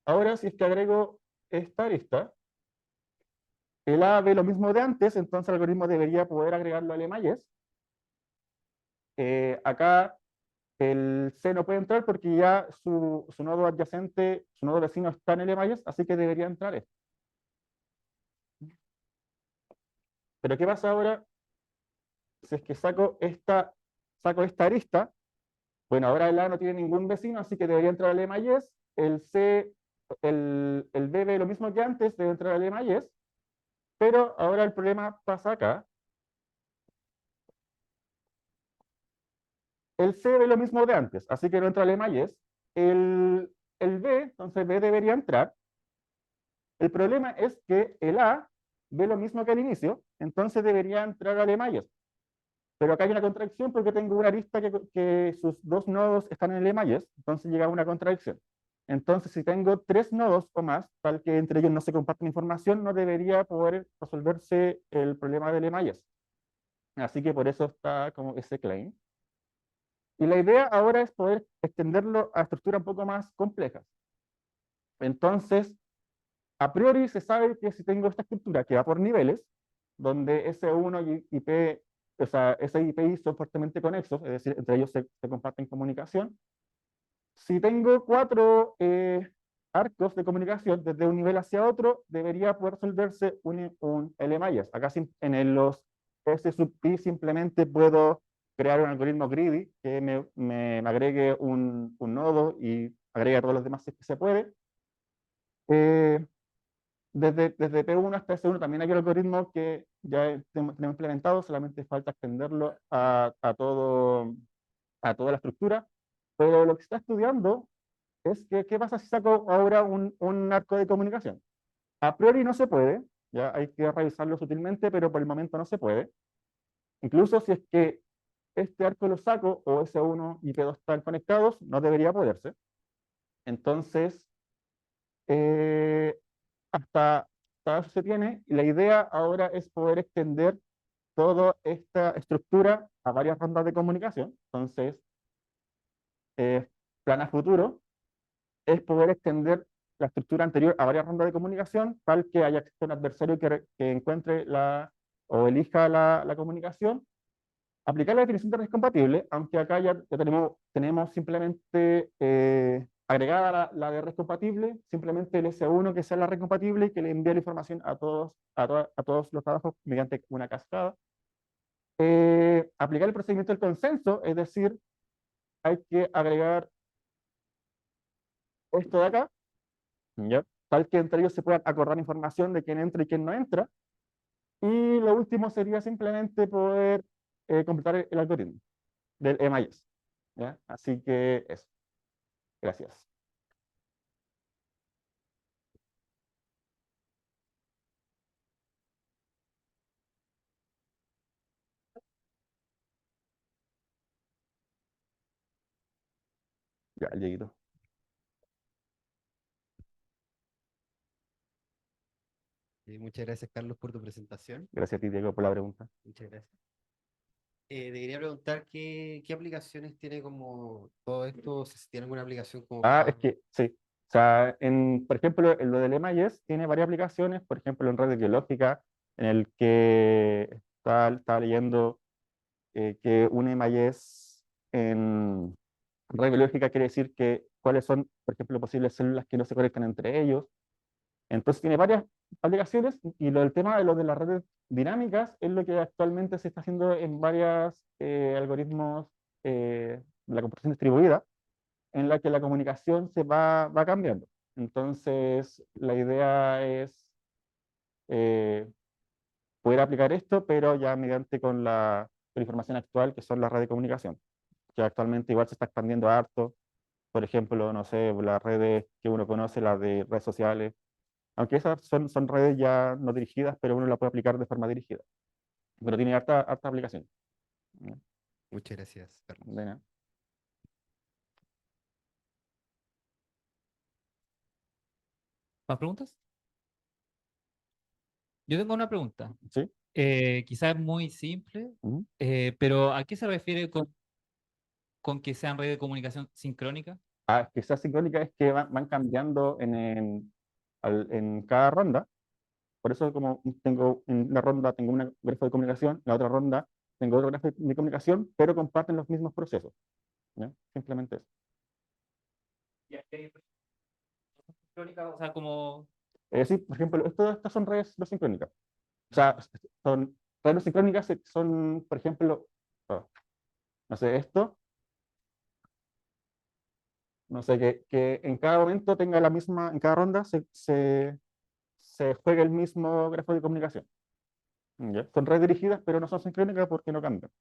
Ahora, si es que agrego esta arista, el A ve lo mismo de antes, entonces el algoritmo debería poder agregarlo al emayes. Acá el C no puede entrar porque ya su nodo adyacente, su nodo vecino está en el emayes, así que debería entrar este. Pero ¿qué pasa ahora si es que saco esta arista? Bueno, ahora el A no tiene ningún vecino, así que debería entrar al emayes. El C, el B ve lo mismo que antes, debe entrar al emayes. Pero ahora el problema pasa acá. El C ve lo mismo de antes, así que no entra al emayes. El B, entonces B debería entrar. El problema es que el A ve lo mismo que al inicio, entonces debería entrar al emayes. Pero acá hay una contradicción porque tengo una arista que sus dos nodos están en el emayes, entonces llega una contradicción. Entonces, si tengo tres nodos o más, tal que entre ellos no se comparten información, no debería poder resolverse el problema del emayes. Así que por eso está como ese claim. Y la idea ahora es poder extenderlo a estructuras un poco más complejas. Entonces, a priori se sabe que si tengo esta estructura que va por niveles, donde S1 y P, o sea, S y PI son fuertemente conexos, es decir, entre ellos se comparten comunicación. Si tengo cuatro arcos de comunicación desde un nivel hacia otro, debería poder resolverse un LMIS. Acá en los S sub pi simplemente puedo crear un algoritmo greedy que me agregue un nodo y agregue a todos los demás si es que se puede. Desde P1 hasta S1 también hay un algoritmo que ya tenemos implementado, solamente falta extenderlo a toda la estructura. Pero lo que se está estudiando es que, ¿qué pasa si saco ahora un arco de comunicación? A priori no se puede, ya hay que revisarlo sutilmente, pero por el momento no se puede. Incluso si es que este arco lo saco, o S1 y P2 están conectados, no debería poderse. Entonces, eh, hasta eso se tiene, y la idea ahora es poder extender toda esta estructura a varias rondas de comunicación. Entonces, plan a futuro es poder extender la estructura anterior a varias rondas de comunicación, tal que haya un adversario que encuentre o elija la comunicación, aplicar la definición de red compatible, aunque acá ya tenemos simplemente agregada la de red compatible, simplemente el S1 que sea la red compatible y que le envíe la información a todos los trabajos mediante una cascada. Aplicar el procedimiento del consenso, es decir, hay que agregar esto de acá, ¿ya? Tal que entre ellos se puedan acordar información de quién entra y quién no entra. Y lo último sería simplemente poder completar el algoritmo del MIS. ¿Ya? Así que eso. Gracias. Ya, Dieguito. Muchas gracias, Carlos, por tu presentación. Gracias a ti, Diego, por la pregunta. Muchas gracias. Te quería preguntar qué aplicaciones tiene como todo esto, si tiene alguna aplicación como Es que sí. O sea, por ejemplo, en lo del MIS tiene varias aplicaciones, por ejemplo, en redes biológicas, en el que está leyendo que un MIS en red biológica quiere decir que cuáles son, por ejemplo, posibles células que no se conectan entre ellos. Entonces tiene varias aplicaciones y lo del tema de lo de las redes dinámicas es lo que actualmente se está haciendo en varios algoritmos de la computación distribuida, en la que la comunicación se va cambiando. Entonces la idea es poder aplicar esto, pero ya mediante con la con información actual, que son las redes de comunicación, que actualmente igual se está expandiendo harto. Por ejemplo, no sé, las redes que uno conoce, las de redes sociales, aunque esas son redes ya no dirigidas, pero uno la puede aplicar de forma dirigida. Pero tiene harta aplicación. Muchas gracias, Carlos. De nada. ¿Más preguntas? Yo tengo una pregunta. ¿Sí? Quizás muy simple, Ujú. pero ¿a qué se refiere con que sean redes de comunicación sincrónica? Que sea sincrónica es que van cambiando en cada ronda. Por eso como tengo en una ronda tengo un grafo de comunicación, en la otra ronda tengo otro grafo de comunicación, pero comparten los mismos procesos. ¿Ya? Simplemente eso. Ya, sincrónica, o sea, como... Sí, por ejemplo, estas son redes no sincrónicas. O sea, son redes no sincrónicas, son, por ejemplo, oh, no sé, esto, no sé, que en cada momento tenga la misma, en cada ronda se juegue el mismo grafo de comunicación. ¿Ya? Son redes dirigidas, pero no son sincrónicas porque no cambian.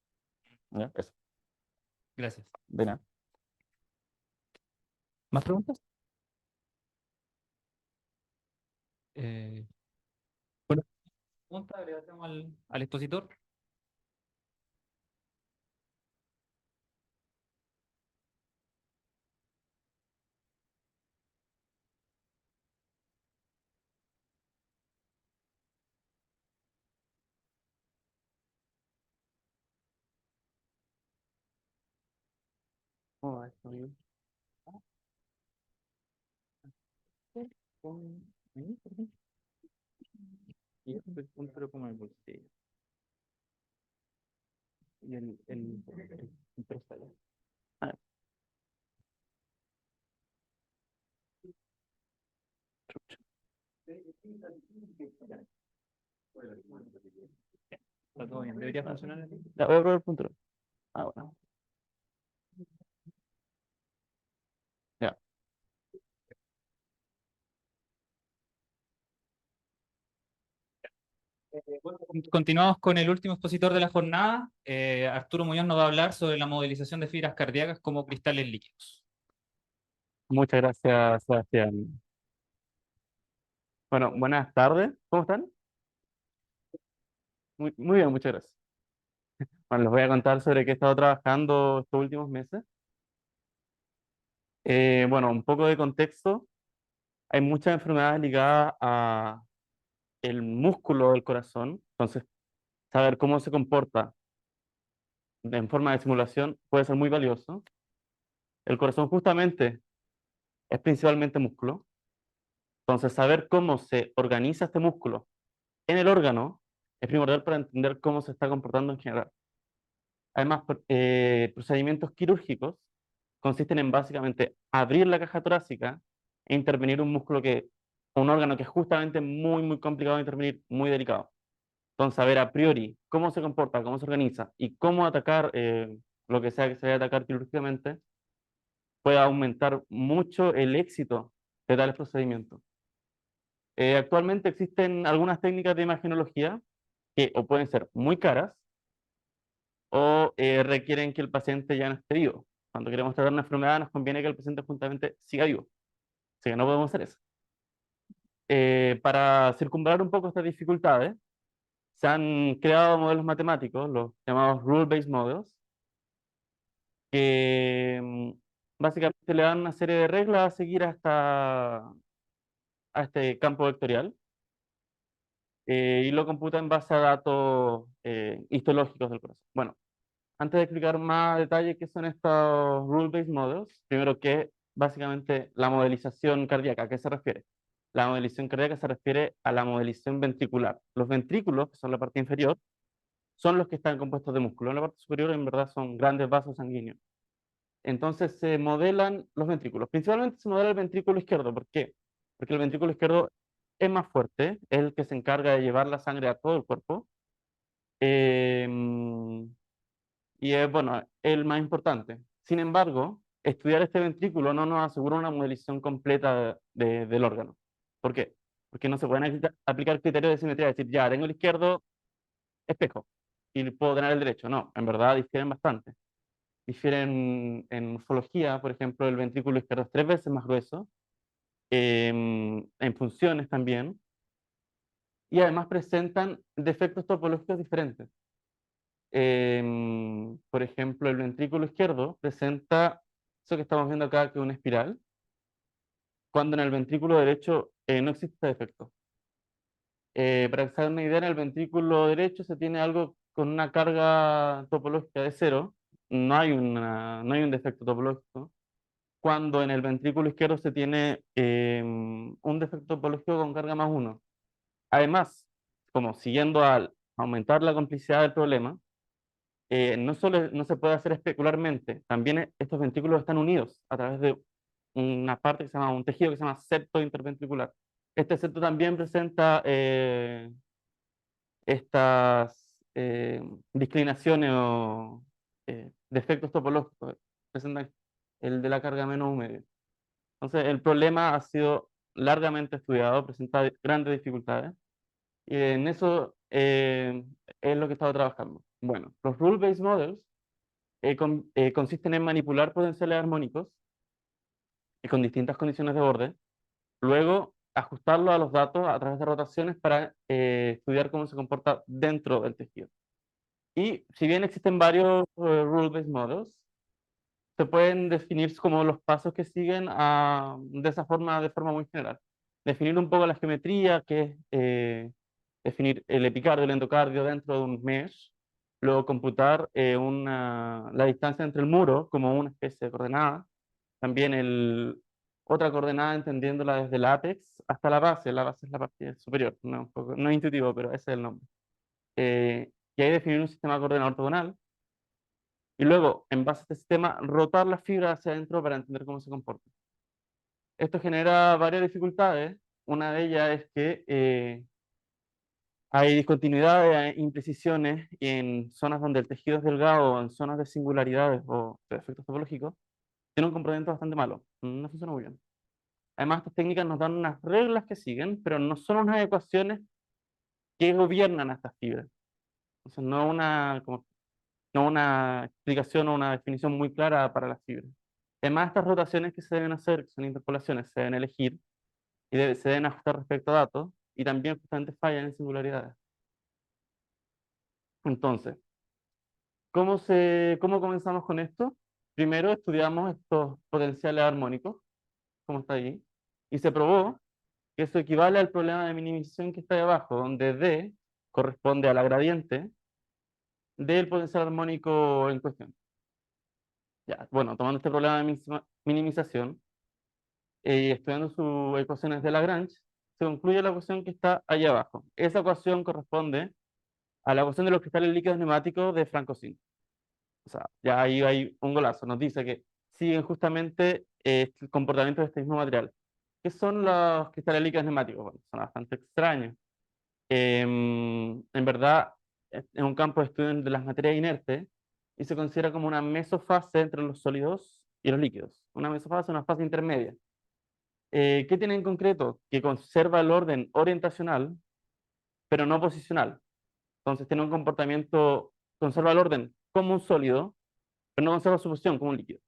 ¿Ya? Eso. Gracias. De nada. ¿Más preguntas? Eh, bueno, pregunta, agradecemos al expositor. Oh, está bien. Y esto es un pero como el bolsillo. Y el pero está allá. Ah, chucha. Está todo bien. ¿Debería funcionar así? Ya, voy a probar el punto. Ah, bueno. Ya. Bueno, continuamos con el último expositor de la jornada. Arturo Muñoz nos va a hablar sobre la modelización de fibras cardíacas como cristales líquidos. Muchas gracias, Sebastián. Bueno, buenas tardes. ¿Cómo están? Muy bien, muchas gracias. Bueno, les voy a contar sobre qué he estado trabajando estos últimos meses. Bueno, un poco de contexto. Hay muchas enfermedades ligadas a el músculo del corazón. Entonces, saber cómo se comporta en forma de simulación puede ser muy valioso. El corazón justamente es principalmente músculo. Entonces, saber cómo se organiza este músculo en el órgano es primordial para entender cómo se está comportando en general. Además, procedimientos quirúrgicos consisten en básicamente abrir la caja torácica e intervenir un órgano que es justamente muy complicado de intervenir, muy delicado. Entonces, saber a priori cómo se comporta, cómo se organiza y cómo atacar lo que sea que se vaya a atacar quirúrgicamente puede aumentar mucho el éxito de tales procedimientos. Actualmente existen algunas técnicas de imagenología que o pueden ser muy caras o requieren que el paciente ya no esté vivo. Cuando queremos tratar una enfermedad nos conviene que el paciente justamente siga vivo. Así que no podemos hacer eso. Para circunvalar un poco estas dificultades, se han creado modelos matemáticos, los llamados rule-based models, que básicamente le dan una serie de reglas a seguir a este campo vectorial y lo computa en base a datos histológicos del corazón. Bueno, antes de explicar más detalle qué son estos rule-based models, primero que básicamente la modelización cardíaca, ¿a qué se refiere? La modelización cardíaca se refiere a la modelización ventricular. Los ventrículos, que son la parte inferior, son los que están compuestos de músculo. En la parte superior, en verdad, son grandes vasos sanguíneos. Entonces se modelan los ventrículos. Principalmente se modela el ventrículo izquierdo. ¿Por qué? Porque el ventrículo izquierdo es más fuerte, es el que se encarga de llevar la sangre a todo el cuerpo. Y es, bueno, el más importante. Sin embargo, estudiar este ventrículo no nos asegura una modelización completa del órgano. ¿Por qué? Porque no se pueden aplicar criterios de simetría, es decir, ya, tengo el izquierdo, espejo. y puedo ordenar el derecho. No, en verdad difieren bastante. Difieren en morfología, por ejemplo, el ventrículo izquierdo es 3 veces más grueso, en funciones también, y además presentan defectos topológicos diferentes. Por ejemplo, el ventrículo izquierdo presenta eso que estamos viendo acá, que es una espiral, cuando en el ventrículo derecho no existe este defecto. Para que se hagan una idea, en el ventrículo derecho se tiene algo con una carga topológica de 0, no hay un defecto topológico, cuando en el ventrículo izquierdo se tiene un defecto topológico con carga +1. Además, como siguiendo al aumentar la complicidad del problema, no solo no se puede hacer especularmente, también estos ventrículos están unidos a través de una parte que se llama, un tejido que se llama septo interventricular. Este septo también presenta estas disclinaciones o defectos topológicos, presenta el de la carga -1,5. Entonces, el problema ha sido largamente estudiado, presenta grandes dificultades, y en eso es lo que he estado trabajando. Bueno, los rule-based models consisten en manipular potenciales armónicos con distintas condiciones de borde, luego ajustarlo a los datos a través de rotaciones para estudiar cómo se comporta dentro del tejido. Y si bien existen varios rule-based models, se pueden definir como los pasos que siguen de esa forma, de forma muy general. Definir un poco la geometría, que es definir el epicardio, el endocardio dentro de un mesh, luego computar la distancia entre el muro como una especie de coordenada, también otra coordenada entendiéndola desde el ápex hasta la base es la parte superior, no es intuitivo, pero ese es el nombre. Y ahí definir un sistema de coordenada ortogonal, y luego, en base a este sistema, rotar las fibras hacia adentro para entender cómo se comporta. Esto genera varias dificultades. Una de ellas es que hay discontinuidades, imprecisiones en zonas donde el tejido es delgado, en zonas de singularidades o de efectos topológicos. Tiene un comportamiento bastante malo, no funciona muy bien. Además, estas técnicas nos dan unas reglas que siguen, pero no son unas ecuaciones que gobiernan a estas fibras. Entonces, no una explicación o una definición muy clara para las fibras. Además, estas rotaciones que se deben hacer, que son interpolaciones, se deben elegir y se deben ajustar respecto a datos, y también justamente fallan en singularidades. Entonces, ¿cómo comenzamos con esto? Primero estudiamos estos potenciales armónicos, como está ahí, y se probó que eso equivale al problema de minimización que está ahí abajo, donde D corresponde a la gradiente del potencial armónico en cuestión. Ya, bueno, tomando este problema de minimización y estudiando sus ecuaciones de Lagrange, se concluye la ecuación que está ahí abajo. Esa ecuación corresponde a la ecuación de los cristales líquidos neumáticos de Franco-Sin. O sea, ya ahí hay un golazo. Nos dice que siguen justamente el comportamiento de este mismo material. ¿Qué son los cristales líquidos neumáticos? Bueno, son bastante extraños. En verdad, es un campo de estudio de las materias inertes y se considera como una mesofase entre los sólidos y los líquidos. Una mesofase, una fase intermedia. ¿Qué tiene en concreto? Que conserva el orden orientacional, pero no posicional. Entonces tiene un comportamiento, conserva el orden como un sólido, pero no conserva su posición como un líquido.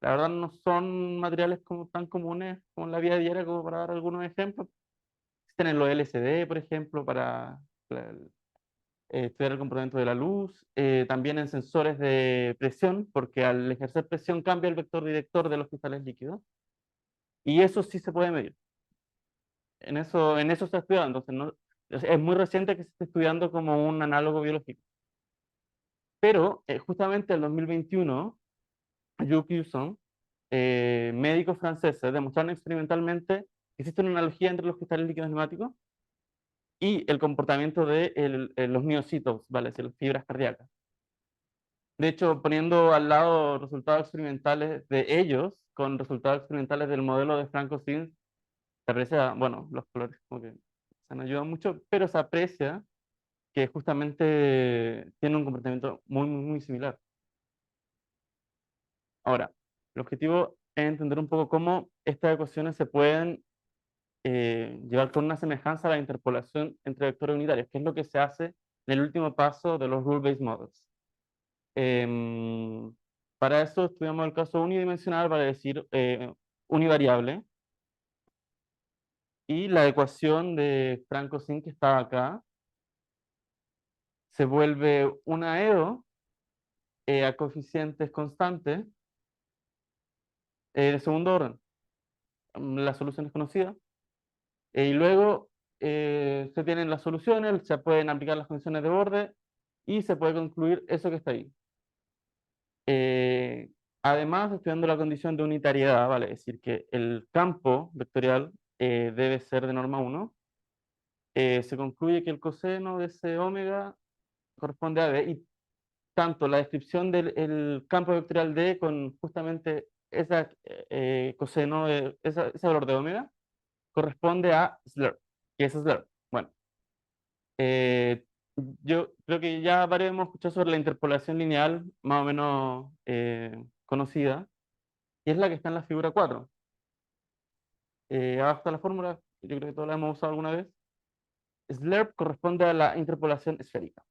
La verdad no son materiales como tan comunes como en la vida diaria, como para dar algunos ejemplos. Existen en los LCD, por ejemplo, para estudiar el comportamiento de la luz, también en sensores de presión, porque al ejercer presión cambia el vector director de los cristales líquidos, y eso sí se puede medir. En eso se está estudiando, entonces es muy reciente que se esté estudiando como un análogo biológico. Pero justamente en 2021, Hugh Hewson, médicos franceses, demostraron experimentalmente que existe una analogía entre los cristales líquidos neumáticos y el comportamiento de los miocitos, ¿vale? Las fibras cardíacas. De hecho, poniendo al lado resultados experimentales de ellos con resultados experimentales del modelo de Franco-Sin, se aprecia, bueno, los colores como que se han ayudado mucho, pero se aprecia que justamente tiene un comportamiento muy similar. Ahora, el objetivo es entender un poco cómo estas ecuaciones se pueden llevar con una semejanza a la interpolación entre vectores unitarios, que es lo que se hace el último paso de los rule-based models. Em, para eso estudiamos el caso unidimensional, para decir univariable, y la ecuación de Franco-Sin que estaba acá se vuelve una EDO a coeficientes constantes de segundo orden. La solución es conocida. Y luego se tienen las soluciones, se pueden aplicar las condiciones de borde y se puede concluir eso que está ahí. Eh, Además, estudiando la condición de unitariedad, vale, es decir, que el campo vectorial debe ser de norma 1, se concluye que el coseno de ese omega corresponde a D, y tanto la descripción del el campo vectorial D con justamente esa coseno, ese valor de omega, corresponde a slurp, que es slurp. Bueno, eh, yo creo que ya varios hemos escuchado sobre la interpolación lineal, más o menos conocida, y es la que está en la figura 4. Abajo está la fórmula, yo creo que todos la hemos usado alguna vez. SLERP corresponde a la interpolación esférica.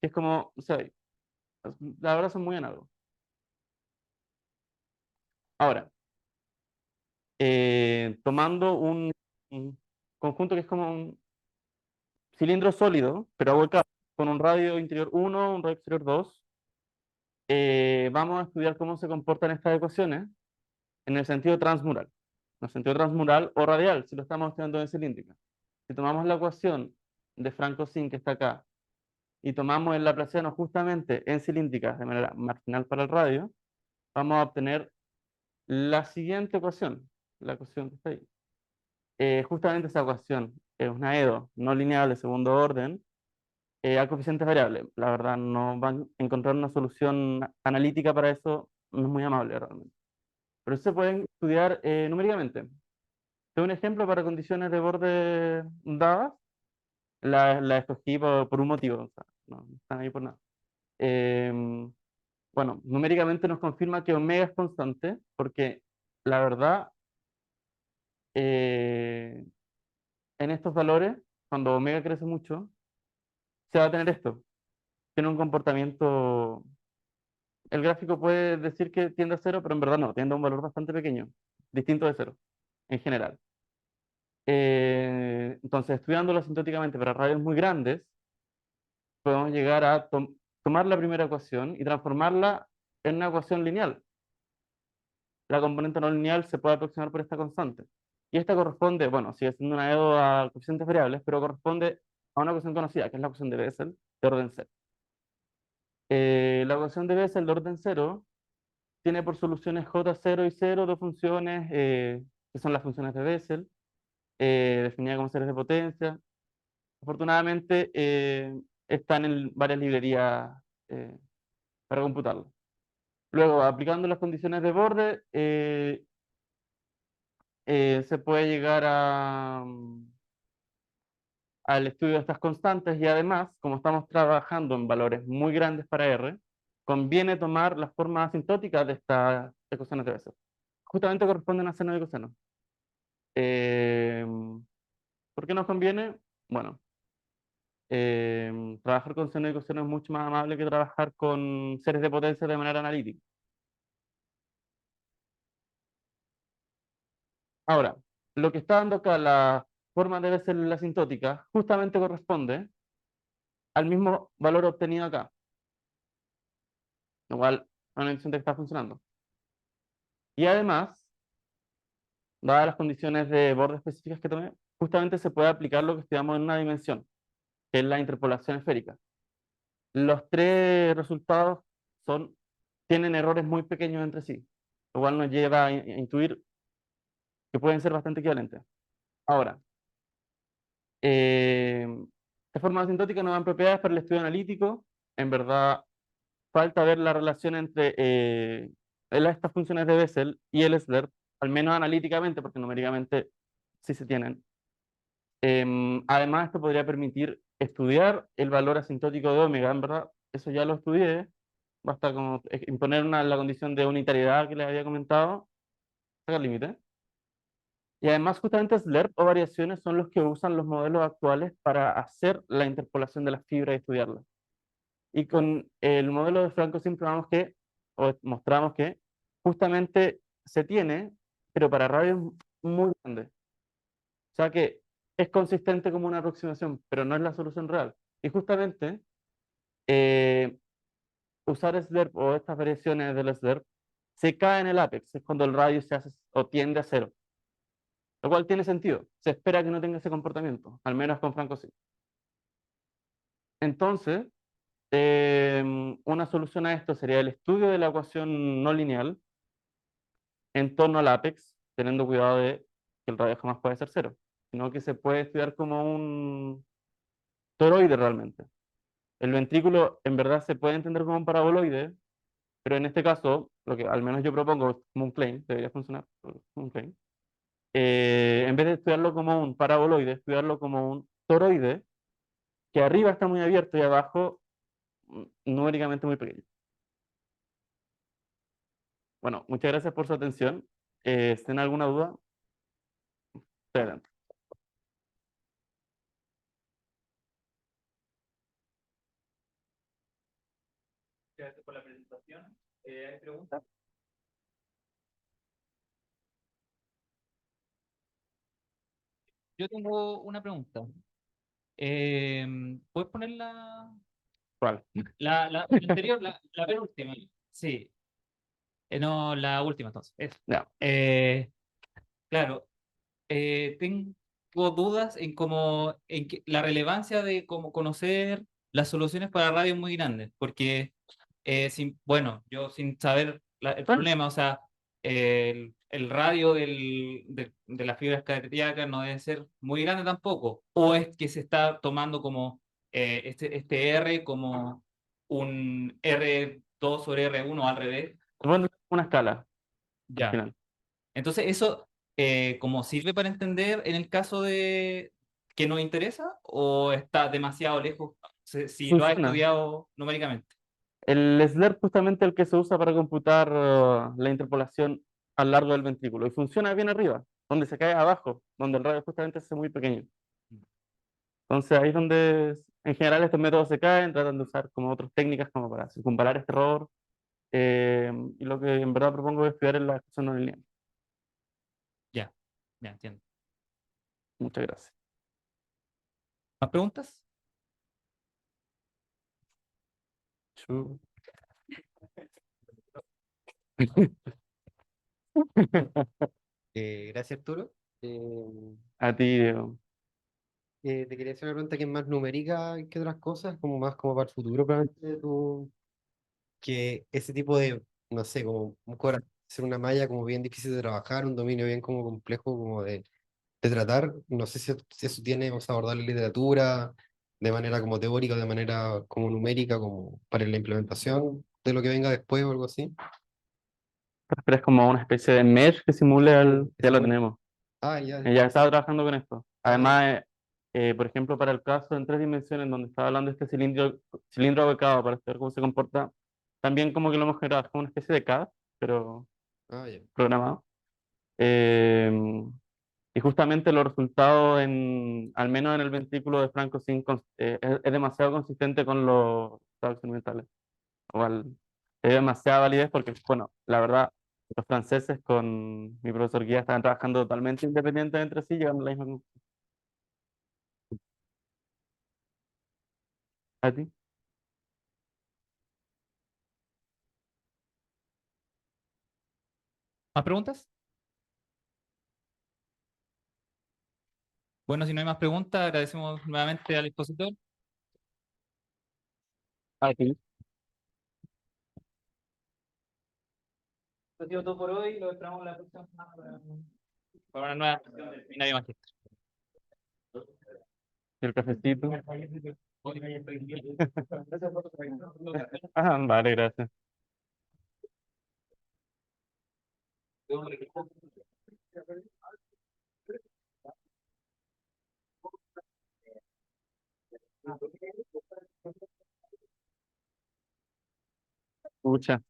Que es como, o sea, la verdad son muy análogos. Ahora, tomando un conjunto que es como un cilindro sólido, pero ahuecado, con un radio interior 1, un radio exterior 2, vamos a estudiar cómo se comportan estas ecuaciones en el sentido transmural. En el sentido transmural o radial, si lo estamos estudiando en cilíndrica. Si tomamos la ecuación de Franco-Sin que está acá, y tomamos el laplaciano justamente en cilíndricas de manera marginal para el radio, vamos a obtener la siguiente ecuación, la ecuación que está ahí. Justamente esa ecuación es una EDO no lineal de segundo orden a coeficientes variables. La verdad, no van a encontrar una solución analítica para eso, no es muy amable realmente. Pero se pueden estudiar numéricamente. Tengo un ejemplo para condiciones de borde dadas. La escogí por un motivo, o sea, no están ahí por nada. Bueno, numéricamente nos confirma que omega es constante, porque la verdad, en estos valores, cuando omega crece mucho, se va a tener esto. Tiene un comportamiento. El gráfico puede decir que tiende a cero, pero en verdad no, tiende a un valor bastante pequeño, distinto de cero, en general. Entonces, estudiándolo asintóticamente para radios muy grandes, podemos llegar a tomar la primera ecuación y transformarla en una ecuación lineal. La componente no lineal se puede aproximar por esta constante. Y esta corresponde, bueno, sigue siendo una EDO a coeficientes variables, pero corresponde a una ecuación conocida, que es la ecuación de Bessel de orden 0. La ecuación de Bessel de orden 0 tiene por soluciones J0 y 0 dos funciones que son las funciones de Bessel, definidas como series de potencia. Afortunadamente, están en varias librerías para computarlo. Luego, aplicando las condiciones de borde, se puede llegar al estudio de estas constantes, y además, como estamos trabajando en valores muy grandes para R, conviene tomar las formas asintóticas de estas ecuaciones de Bessel. Justamente corresponden a seno y coseno. Eh, ¿Por qué nos conviene? Bueno, trabajar con seno y coseno es mucho más amable que trabajar con series de potencia de manera analítica. Ahora, lo que está dando acá la forma de Bessel la asintótica justamente corresponde al mismo valor obtenido acá. Lo cual, una indicación de que está funcionando. Y además, dadas las condiciones de borde específicas que tomé, justamente se puede aplicar lo que estudiamos en una dimensión, que es la interpolación esférica. Los tres resultados tienen errores muy pequeños entre sí, lo cual nos lleva a intuir que pueden ser bastante equivalentes. Ahora, estas formas asintóticas nos dan propiedades para el estudio analítico. En verdad, falta ver la relación entre estas funciones de Bessel y el SLERP, al menos analíticamente, porque numéricamente sí se tienen. Además, esto podría permitir estudiar el valor asintótico de omega. En verdad, eso ya lo estudié. Basta como imponer la condición de unitariedad que les había comentado, saca el límite. Y además, justamente SLERP o variaciones son los que usan los modelos actuales para hacer la interpolación de las fibras y estudiarlas. Y con el modelo de Franco-Sim probamos que, o mostramos que, justamente se tiene, pero para radios muy grandes. O sea que es consistente como una aproximación, pero no es la solución real. Y justamente eh, usar SLERP o estas variaciones del SLERP se cae en el apex, es cuando el radio se hace o tiende a cero, lo cual tiene sentido. Se espera que no tenga ese comportamiento, al menos con Franco sí. Entonces, una solución a esto sería el estudio de la ecuación no lineal en torno al apex, teniendo cuidado de que el radio jamás puede ser cero, sino que se puede estudiar como un toroide realmente. El ventrículo en verdad se puede entender como un paraboloide, pero en este caso, lo que al menos yo propongo es como un claim, debería funcionar como un claim. En vez de estudiarlo como un paraboloide, estudiarlo como un toroide, que arriba está muy abierto y abajo numéricamente muy pequeño. Bueno, muchas gracias por su atención. Si tienen alguna duda, adelante. Gracias por la presentación. ¿Hay preguntas? Yo tengo una pregunta. ¿Puedes poner ¿Cuál? la anterior, la penúltima? Sí. No, la última entonces. Eso. Ya. Claro, tengo dudas en la relevancia de cómo conocer las soluciones para radios muy grandes, porque bueno, yo sin saber el problema, o sea, el radio de las fibras cardíacas no debe ser muy grande tampoco, o es que se está tomando como este R como un R2 sobre R1 al revés. Bueno, una escala al Ya. final. Entonces, eso como sirve para entender en el caso de que nos interesa o está demasiado lejos si lo has Funciona. estudiado numéricamente. El SLERP justamente el que se usa para computar la interpolación a lo largo del ventrículo y funciona bien arriba, donde se cae abajo, donde el radio justamente es muy pequeño. Entonces ahí es donde en general estos métodos se caen, tratan de usar como otras técnicas como para circunvalar este error. Y lo que en verdad propongo es estudiar en la expresión no lineal. Ya, ya entiendo. Muchas gracias. ¿Más preguntas? Chu. Gracias, Arturo. A ti, Diego. Te quería hacer una pregunta que es más numérica que otras cosas, como más como para el futuro, probablemente que ese tipo de, no sé, como un ser una malla como bien difícil de trabajar, un dominio bien como complejo como de tratar. No sé si eso tiene, vamos a abordar la literatura de manera como teórica, de manera como numérica, como para la implementación de lo que venga después o algo así. Pero es como una especie de mesh que simule al... Ya lo Ese- tenemos. Ah, ya. Ya estaba trabajando con esto. Ah, ya. Además, por ejemplo, para el caso en 3 dimensiones, donde estaba hablando de este cilindro becado para saber cómo se comporta, también como que lo hemos generado, es como una especie de CAD, pero Ah, ya. programado. Eh, y justamente los resultados, al menos en el ventrículo de Franco, es demasiado consistente con los estados experimentales. Igual, es demasiada validez porque, bueno, la verdad, los franceses con mi profesor guía estaban trabajando totalmente independientes entre sí, llegando a la misma conclusión. ¿A ti? ¿Más preguntas? Bueno, si no hay más preguntas, agradecemos nuevamente al expositor. ¿A ti? Esto ha sido todo por hoy, lo esperamos la próxima semana para una nueva sesión del Seminario Magíster. ¿El cafecito? Ah, vale, gracias. Escucha.